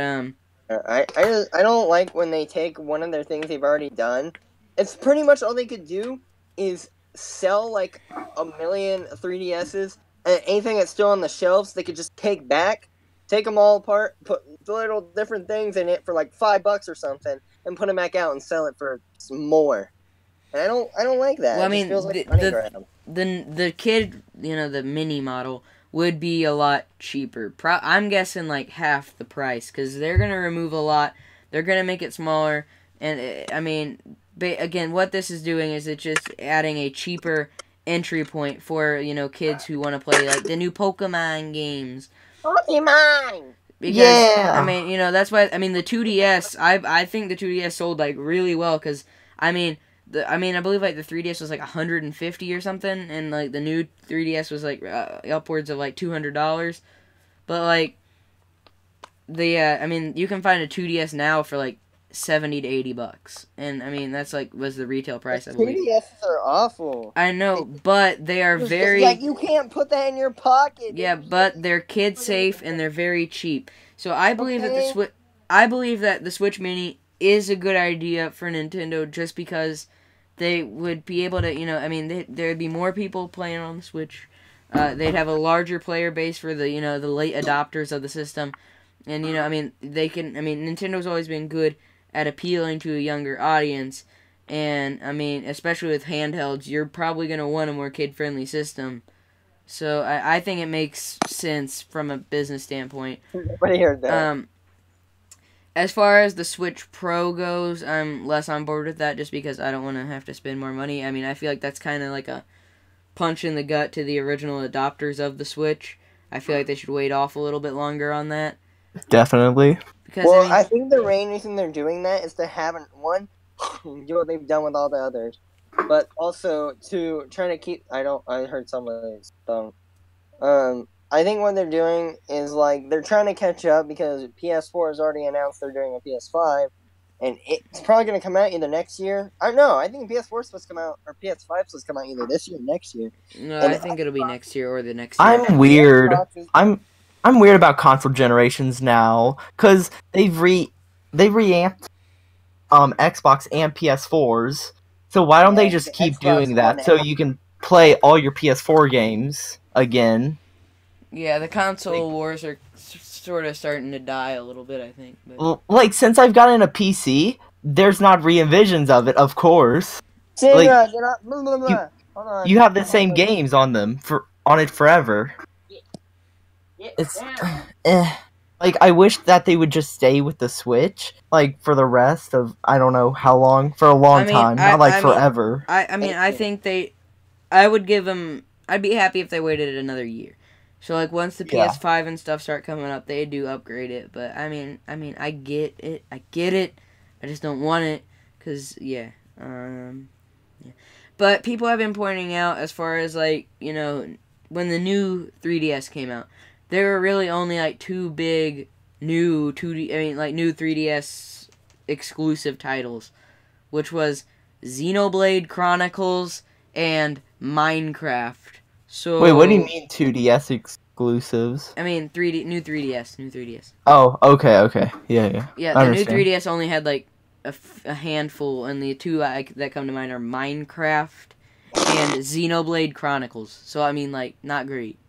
I don't like when they take one of their things they've already done. It's pretty much all they could do is sell like 1 million 3DSs, and anything that's still on the shelves they could just take back, take them all apart, put little different things in it for like $5 or something, and put them back out and sell it for some more. And I don't like that. Well, I it mean, feels like money grab. the kid, the mini model would be a lot cheaper. I'm guessing like half the price because they're gonna remove a lot. They're gonna make it smaller, and I mean, again, what this is doing is it's just adding a cheaper entry point for kids who want to play like the new Pokemon games. Pokemon. Because I mean, that's why the 2DS. I think the 2DS sold like really well because I believe like the 3DS was like $150 or something, and like the new 3DS was like upwards of like $200. But like you can find a 2DS now for like $70 to $80, and that's like was the retail price. I believe 3DSs are awful. I know, but they are very like you can't put that in your pocket. Yeah, but they're kid safe and they're very cheap. So I believe that the Switch Mini is a good idea for Nintendo just because they would be able to, there'd be more people playing on the Switch. They'd have a larger player base for the late adopters of the system. And, Nintendo's always been good at appealing to a younger audience. And, especially with handhelds, you're probably going to want a more kid-friendly system. So I think it makes sense from a business standpoint. Nobody heard that. As far as the Switch Pro goes, I'm less on board with that just because I don't want to have to spend more money. I feel like that's kind of like a punch in the gut to the original adopters of the Switch. I feel like they should wait off a little bit longer on that. Definitely. Because, I think the main reason they're doing that is to have one, do what they've done with all the others, but also to try to keep. I heard somebody. I think what they're doing is like they're trying to catch up because PS4 has already announced they're doing a PS5, and it's probably going to come out either next year. I don't know. I think PS4 is supposed to come out, or PS5 is supposed to come out either this year or next year. No, I think it'll be next year or the next year. I'm weird. I'm weird about console generations now because they've reamped Xbox and PS4s. So why don't they just keep doing that so you can play all your PS4 games again? Yeah, the console wars are sort of starting to die a little bit, I think. But... Like, since I've gotten a PC, there's not re-envisions of it, of course. You have the same games on it forever. It's like I wish that they would just stay with the Switch, like for the rest of I don't know how long, for a long time, not like forever. I think I would give them. I'd be happy if they waited another year. So like once the PS5 and stuff start coming up, they do upgrade it. But I get it. I just don't want it because yeah. But people have been pointing out as far as like when the new 3DS came out, there were really only like two big new 3DS exclusive titles, which was Xenoblade Chronicles and Minecraft. So wait, what do you mean 2DS exclusives? New 3DS. Oh, okay, yeah. Yeah, the new 3DS only had like a handful, and the two that come to mind are Minecraft and Xenoblade Chronicles. So not great.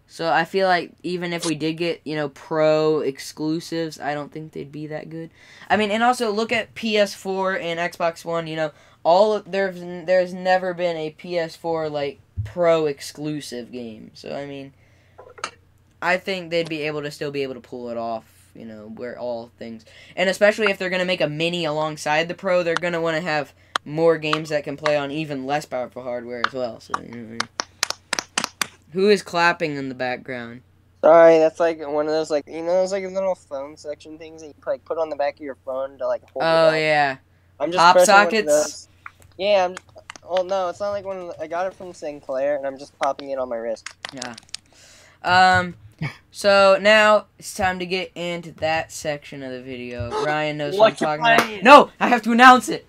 So I feel like even if we did get, pro exclusives, I don't think they'd be that good. And also look at PS4 and Xbox One, there's never been a PS4 like pro exclusive game. So I think they'd be able to pull it off, where all things, and especially if they're going to make a mini alongside the pro, they're going to want to have more games that can play on even less powerful hardware as well. So Who is clapping in the background? Sorry, that's like one of those like those like little phone section things that you like put on the back of your phone to like hold it Oh down. yeah. I'm just Pop pressing sockets? one of those. Yeah, oh no, it's not like one. I got it from Sinclair, and I'm just popping it on my wrist. Yeah. So now it's time to get into that section of the video. Ryan knows what I'm talking about. No, I have to announce it.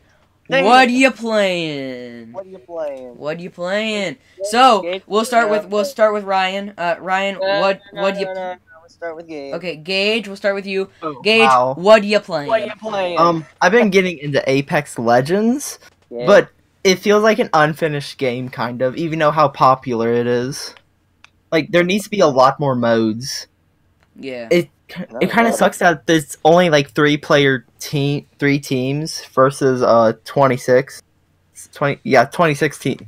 What are you playing? What are you playing? What are you playing? So we'll start with Ryan. Ryan, what do you? No, let's start with Gage. Okay, Gage. We'll start with you. Oh, Gage, wow. what are you playing? What are you playing? I've been getting into Apex Legends, Yeah. but it feels like an unfinished game, kind of, even though how popular it is. Like, there needs to be a lot more modes. Yeah. It kind of sucks that there's only like three teams versus 26. 2016.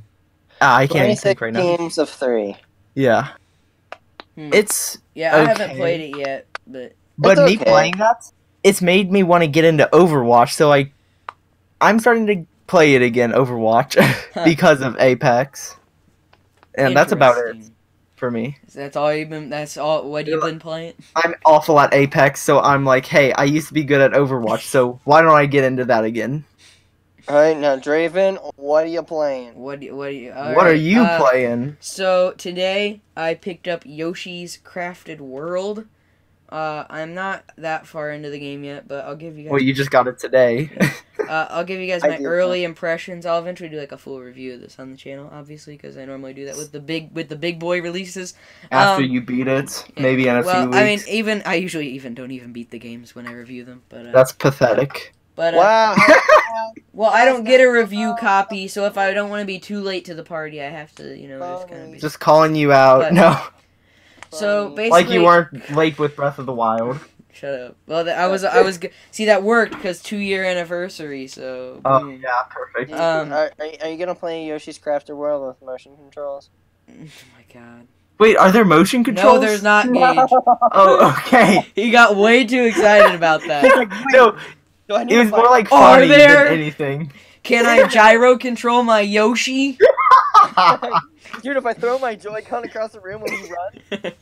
I can't even think right now. 26 teams of 3. Yeah. It's okay. I haven't played it yet, but me playing that, it's made me want to get into Overwatch. So I'm starting to play it again, Overwatch, because of Apex, and that's about it for me. That's all you've been. That's all. What you've been playing? I'm awful at Apex, so I'm like, hey, I used to be good at Overwatch, so why don't I get into that again? All right, now Draven, what are you playing? What are you playing? So today I picked up Yoshi's Crafted World. I'm not that far into the game yet, but I'll give you guys. Well, you just got it today. I'll give you guys my early impressions. I'll eventually do like a full review of this on the channel, obviously, because I normally do that with the big boy releases. After you beat it, maybe in a few weeks. I mean, I usually don't even beat the games when I review them, but that's pathetic. But wow. Well, I don't get a review copy, so if I don't want to be too late to the party, I have to, just kind of be... Just calling you out. But, no. So basically, like you weren't late with Breath of the Wild. Shut up. Well, I was. See, that worked because 2-year anniversary. So. Oh yeah, perfect. Are you gonna play Yoshi's Crafted World with motion controls? Oh my god. Wait, are there motion controls? No, there's not, Gage. Oh, okay. He got way too excited about that. No, it was more like funny than anything. Can I gyro control my Yoshi? Dude, if I throw my Joy-Con across the room, will he run?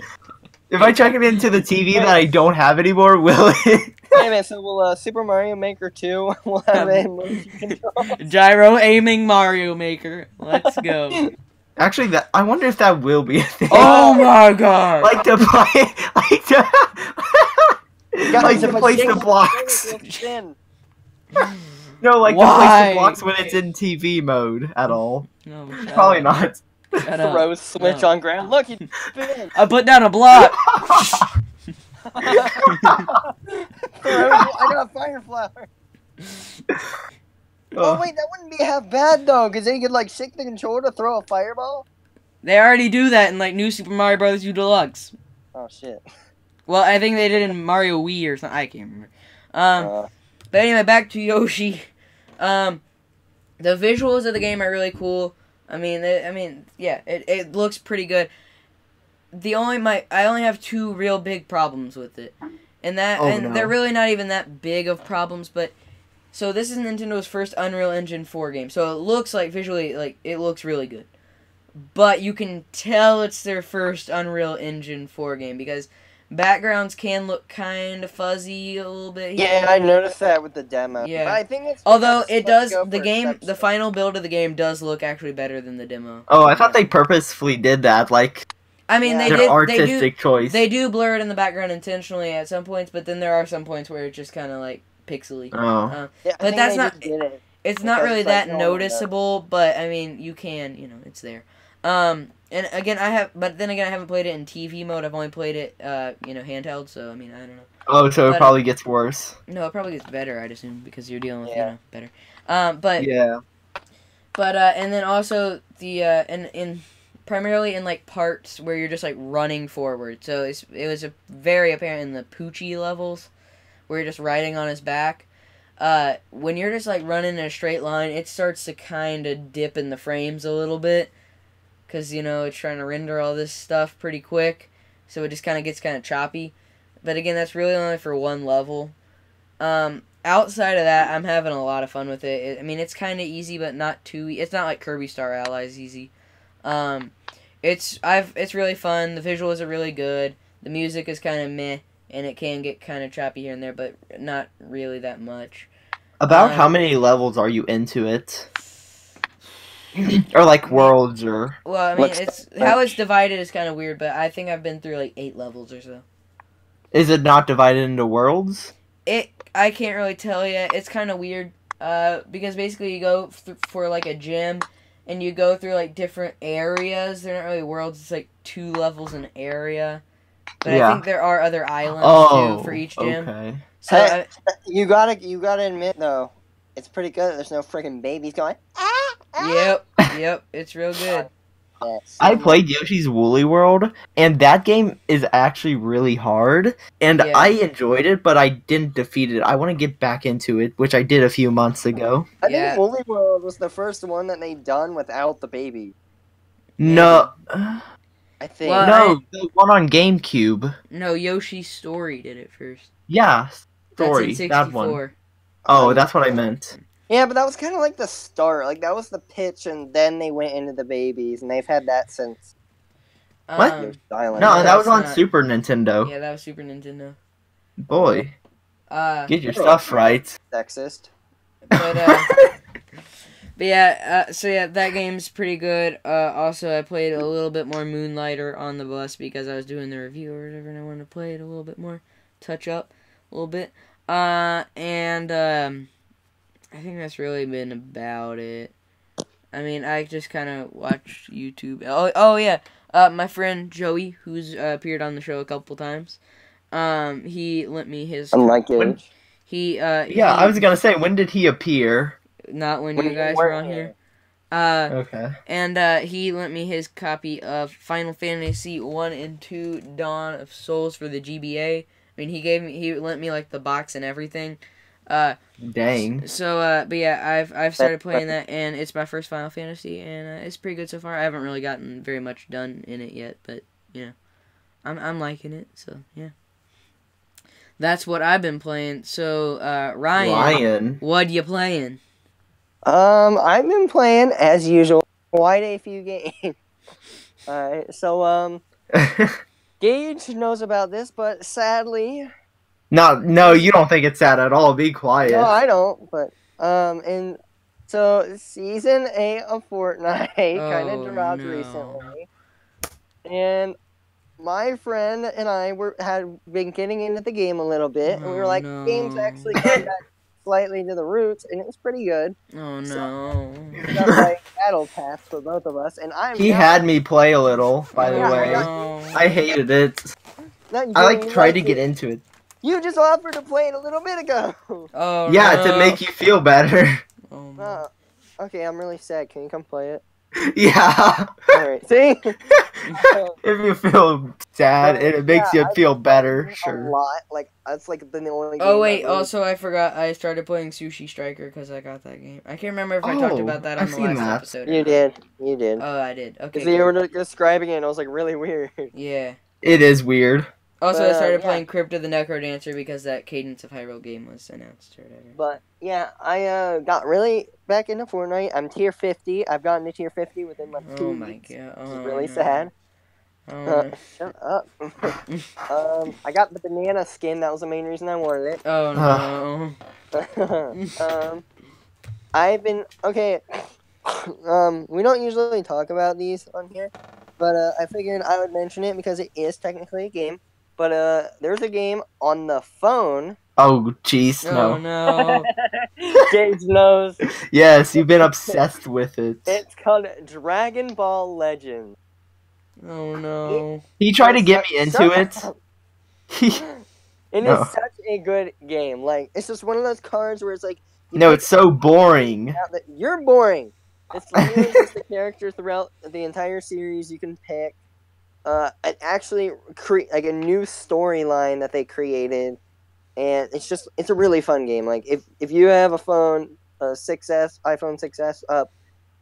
If I check it into the TV that I don't have anymore, will it? Hey man, so will Super Mario Maker 2 will have a motion control? Gyro aiming Mario Maker. Let's go. Actually, I wonder if that will be a thing. Oh my god! Like to play, to place the blocks. No, like to place the blocks when it's in TV mode at all. No, probably not. Throw switch on ground. Look, you spin. I put down a block. I got a fire flower. Oh wait, that wouldn't be half bad though, because then you could like shake the controller to throw a fireball. They already do that in like New Super Mario Bros. U Deluxe. Oh shit. Well, I think they did it in Mario Wii or something. I can't remember. But anyway, back to Yoshi. The visuals of the game are really cool. I mean, yeah, it looks pretty good. I only have 2 real big problems with it, and they're really not even that big of problems. But so this is Nintendo's first Unreal Engine 4 game, so it looks like visually it looks really good, but you can tell it's their first Unreal Engine 4 game because backgrounds can look kind of fuzzy a little bit here. Yeah, I noticed that with the demo. Yeah. But I think it's although it does, the final build of the game does look actually better than the demo. Oh, I thought they purposefully did that. Like, I mean, they did. Artistic choice. They do blur it in the background intentionally at some points, but then there are some points where it's just kind of like pixely. Oh. Yeah, but that's not. It's not really that noticeable, but I mean, you can, it's there. And again, I haven't played it in TV mode. I've only played it, handheld. So I mean, I don't know. Oh, so it probably gets worse. No, it probably gets better. I'd assume because you're dealing with better. And then also the primarily in like parts where you're just like running forward. So it was very apparent in the Poochie levels where you're just riding on his back. When you're just like running in a straight line, it starts to kind of dip in the frames a little bit. Because, it's trying to render all this stuff pretty quick. So it just kind of gets kind of choppy. But again, that's really only for one level. Outside of that, I'm having a lot of fun with it. I mean, it's kind of easy, but not too... It's not like Kirby Star Allies easy. It's really fun. The visuals are really good. The music is kind of meh, and it can get kind of choppy here and there, but not really that much. About how many levels are you into it? Or like worlds or... Well, I mean, how it's divided is kind of weird, but I think I've been through like 8 levels or so. Is it not divided into worlds? I can't really tell you. It's kind of weird, because basically you go for like a gym, and you go through like different areas. They're not really worlds. It's like 2 levels an area. But I think there are other islands too for each gym. Okay. So hey, you gotta admit though, it's pretty good. There's no freaking babies going. Yep, it's real good. I played Yoshi's Woolly World, and that game is actually really hard, and I enjoyed it, but I didn't defeat it. I want to get back into it, which I did a few months ago. I think Woolly World was the first one that they done without the baby. No. I think. Well, the one on GameCube. No, Yoshi's Story did it first. Yeah, Story, that's in 64. That one. Oh, that's what I meant. Yeah, but that was kind of like the start. Like, that was the pitch, and then they went into the babies, and they've had that since. What? No, that was on Super Nintendo. Yeah, that was Super Nintendo. Boy. Get your stuff right. Sexist. But yeah, so yeah, that game's pretty good. Also, I played a little bit more Moonlighter on the bus because I was doing the review or whatever, and I wanted to play it a little bit more, touch up a little bit. I think that's really been about it. I mean, I just kind of watch YouTube. Oh yeah, my friend Joey, who's appeared on the show a couple times, he lent me his. Unlike age. I was gonna say, when did he appear? Not when you guys were on here. Okay. And he lent me his copy of Final Fantasy 1 and 2 Dawn of Souls for the GBA. I mean, he lent me like the box and everything. Dang. So, but yeah, I've started playing that, and it's my first Final Fantasy, and it's pretty good so far. I haven't really gotten very much done in it yet, but you know, I'm liking it. So yeah, that's what I've been playing. So, Ryan, what you playing? I've been playing as usual. Quite a few games. Alright, so Gage knows about this, but sadly. No, you don't think it's sad at all. Be quiet. No, I don't. But and so Season 8 of Fortnite kind of dropped recently, and my friend and I had been getting into the game a little bit, and we were like, the game's actually come back slightly to the roots, and it was pretty good. Oh no! So, we got like battle pass for both of us, and He had me play a little. By the way, I hated it. I tried to get into it. You just offered to play it a little bit ago. Oh yeah, to make you feel better. Oh no. Okay, I'm really sad. Can you come play it? Yeah. Alright, see? If you feel sad and it makes you feel better, sure. A lot. Like, that's like the only game. Oh wait, also I forgot I started playing Sushi Striker because I got that game. I can't remember if I talked about that on the last episode. You did. You did. Oh, I did. Okay. So you were describing it and it was like really weird. Yeah. It is weird. Also, I started playing Crypt of the Necrodancer because that Cadence of Hyrule game was announced or whatever. But, yeah, I got really back into Fortnite. I'm tier 50. I've gotten to tier 50 within like 2 weeks. God. Which is really sad. Shut up. I got the banana skin. That was the main reason I wanted it. Oh, no. I've been... Okay. We don't usually talk about these on here. But I figured I would mention it because it is technically a game. But there's a game on the phone. Oh, jeez, no. Oh, no. Gage knows. Yes, you've been obsessed with it. It's called Dragon Ball Legends. Oh, no. He tried to get me into it. It is such a good game. Like, it's just one of those cards where it's like... No, it's so boring. You're boring. It's literally just the character throughout the entire series you can pick. It actually like a new storyline that they created, and it's a really fun game. Like if you have a phone, iPhone 6s up,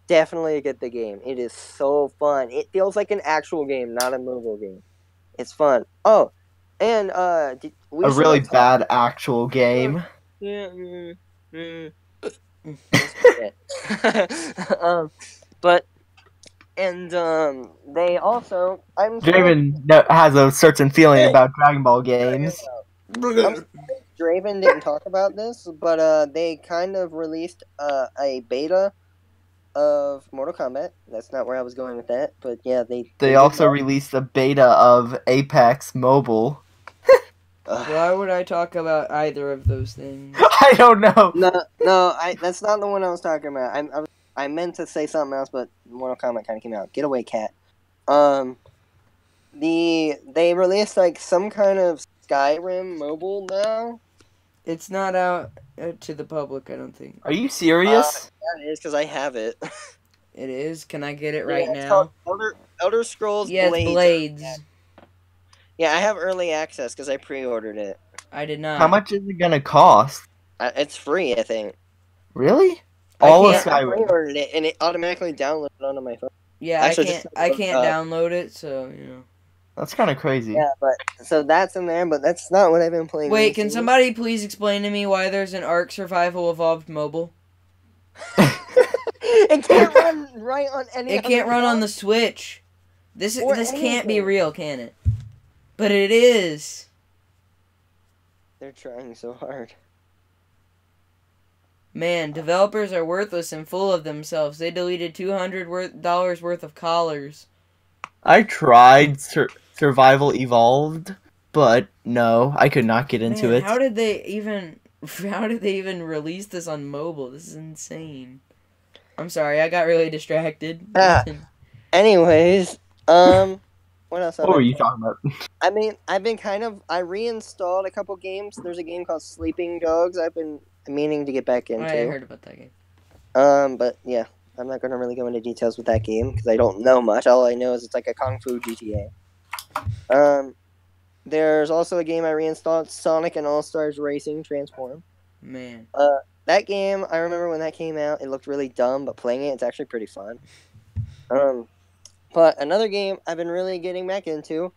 definitely get the game. It is so fun. It feels like an actual game, not a mobile game. It's fun. Oh, and a really bad actual game. But And they also Draven has a certain feeling about Dragon Ball games. I'm Draven didn't talk about this, but they kind of released a beta of Mortal Kombat. That's not where I was going with that, but yeah, they also released a beta of Apex Mobile. Why would I talk about either of those things? I don't know. No, that's not the one I was talking about. I meant to say something else, but Mortal Kombat kind of came out. Get away, cat. They released like some kind of Skyrim mobile now. It's not out to the public, I don't think. Are you serious? Yeah, it is because I have it. It is? Can I get it right it's now? Elder Scrolls Blades. It's Blades. Yeah, I have early access because I pre-ordered it. I did not. How much is it gonna cost? It's free, I think. Really? All of Skyrim. I pre-ordered it and it automatically downloaded onto my phone. Yeah, actually, I can't download it, so you know. That's kind of crazy. Yeah, but so that's in there, but that's not what I've been playing. Wait, can somebody please explain to me why there's an Ark Survival Evolved mobile? It can't run right on any. It can't run on the Switch. This can't be real, can it? But it is. They're trying so hard. Man, developers are worthless and full of themselves. They deleted $200 worth of collars. I tried Survival Evolved, but no, I could not get into it. How did they even release this on mobile? This is insane. I'm sorry, I got really distracted. Anyways, what else? What were you talking about? I mean, I reinstalled a couple games. There's a game called Sleeping Dogs I've been meaning to get back into. I heard about that game. But yeah, I'm not gonna really go into details with that game because I don't know much. All I know is it's like a Kung Fu GTA. There's also a game I reinstalled, Sonic and All-Stars Racing Transform. Man. That game, I remember when that came out, it looked really dumb, but playing it, it's actually pretty fun. But another game I've been really getting back into,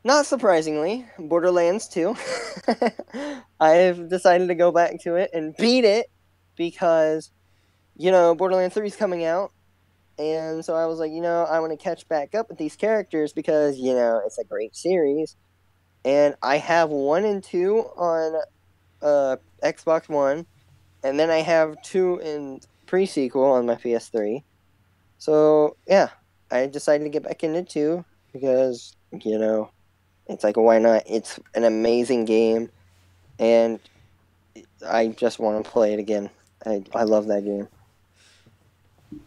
not surprisingly, Borderlands 2. I've decided to go back to it and beat it because, Borderlands 3 is coming out. And so I was like, I want to catch back up with these characters because, it's a great series. And I have 1 and 2 on Xbox One. And then I have 2 in pre-sequel on my PS3. So, yeah, I decided to get back into 2 because, it's like, why not? It's an amazing game. And I just want to play it again. I love that game.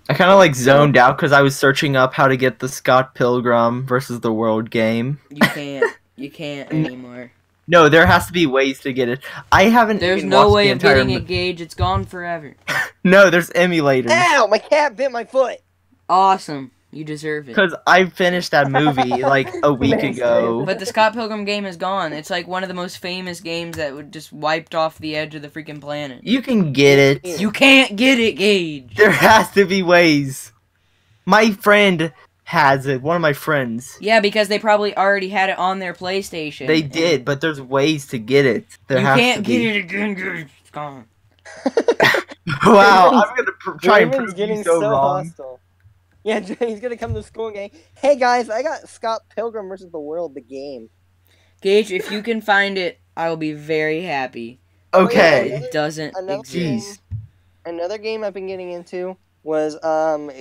I kind of zoned out because I was searching up how to get the Scott Pilgrim versus the World game. You can't anymore. No, there has to be ways to get it. I haven't. There's no way of getting it, Gage. It's gone forever. No, there's emulators. Ow! My cat bit my foot. Awesome. You deserve it. Because I finished that movie a week ago. But the Scott Pilgrim game is gone. It's like one of the most famous games that would just wiped off the edge of the freaking planet. You can get it. You can't get it, Gage. There has to be ways. My friend has it. One of my friends. Yeah, because they probably already had it on their PlayStation. They did, but there's ways to get it. You can't get it again, Gage. It's gone. Wow, I'm gonna try and prove you so wrong. Hostile. Yeah, he's gonna come to school and go, hey guys, I got Scott Pilgrim vs. the World, the game. Gage, if you can find it, I will be very happy. Okay. It doesn't exist. Another game I've been getting into was,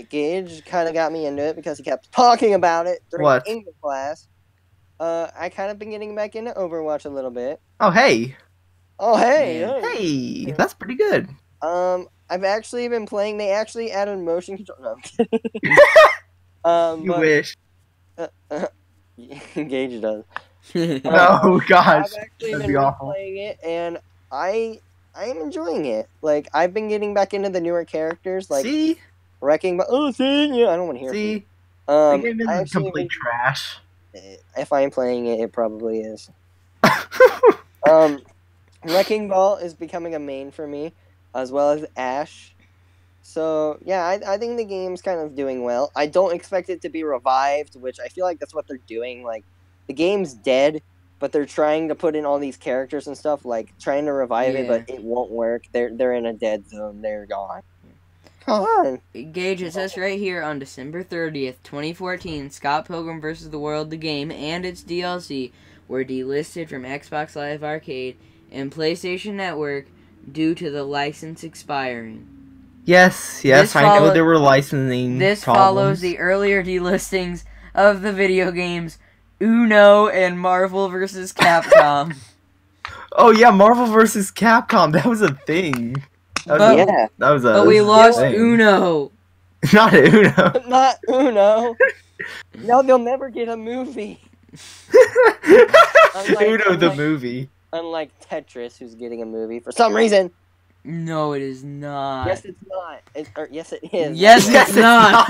Gage kind of got me into it because he kept talking about it during English class. I kind of been getting back into Overwatch a little bit. Oh, hey. Oh, hey. Yeah. Hey, that's pretty good. I've actually been playing. They actually added motion control. No, I'm kidding. You wish. Gage does. Oh gosh, I've actually been playing it, and I am enjoying it. Like I've been getting back into the newer characters, like Wrecking. I don't want to hear. See, the game I is complete trash. If I'm playing it, it probably is. Wrecking Ball is becoming a main for me, as well as Ash. So, yeah, I think the game's kind of doing well. I don't expect it to be revived, which I feel like that's what they're doing. Like, the game's dead, but they're trying to put in all these characters and stuff, like, trying to revive it, but it won't work. They're in a dead zone. They're gone. Come on. Gage, it says right here on December 30th, 2014, Scott Pilgrim vs. the World, the game, and its DLC were delisted from Xbox Live Arcade and PlayStation Network due to the license expiring. Yes, I know there were licensing This problems. follows the earlier delistings of the video games Uno and Marvel vs. Capcom. Oh yeah, Marvel vs. Capcom, that was a thing. But we lost Uno. Not Uno. Not Uno. No, they'll never get a movie. Uno the movie. Unlike Tetris, who's getting a movie for some reason. No, it is not. Yes, it's not. Yes, it is. Yes, it's not.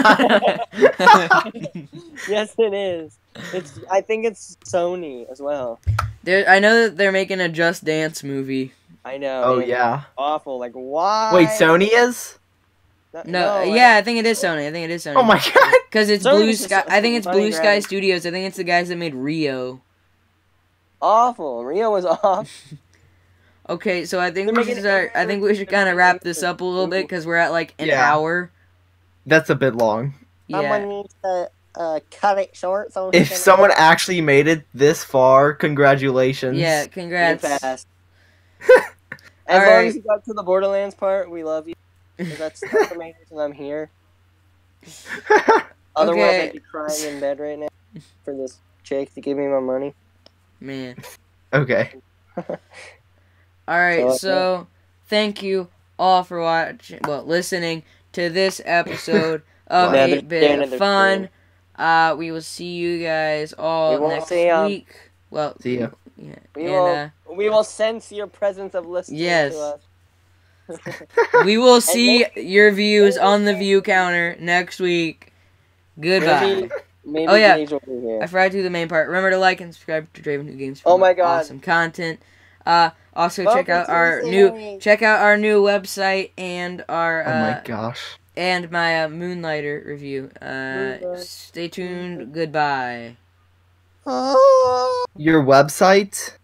Yes, it is. I think it's Sony as well. I know that they're making a Just Dance movie. I know. Oh yeah. Awful. Like why? Wait, Sony is? No, I think it is Sony. Oh my god. Because it's Blue Sky. I think it's Blue Sky Studios. I think it's the guys that made Rio. Awful. Rio was off. Okay, so I think we should kind of wrap this up a little bit because we're at like an hour. That's a bit long. Someone needs to cut it short. So if someone actually made it this far, congratulations. Yeah, congrats. As long as you got to the Borderlands part, we love you. That's the main reason I'm here. Otherwise, I'd be crying in bed right now for this chick to give me my money. Man. Okay. Alright, so thank you all for listening to this episode of 8-Bit Fun. We will see you guys all next week. Well, see ya. Yeah. We will sense your presence of listening to us. We will see your views on the view counter next week. Goodbye. Maybe I forgot to do the main part. Remember to like and subscribe to Draven Who Games for awesome content. Also check out our new website and our oh my gosh. And my Moonlighter review. Stay tuned. Goodbye. Your website?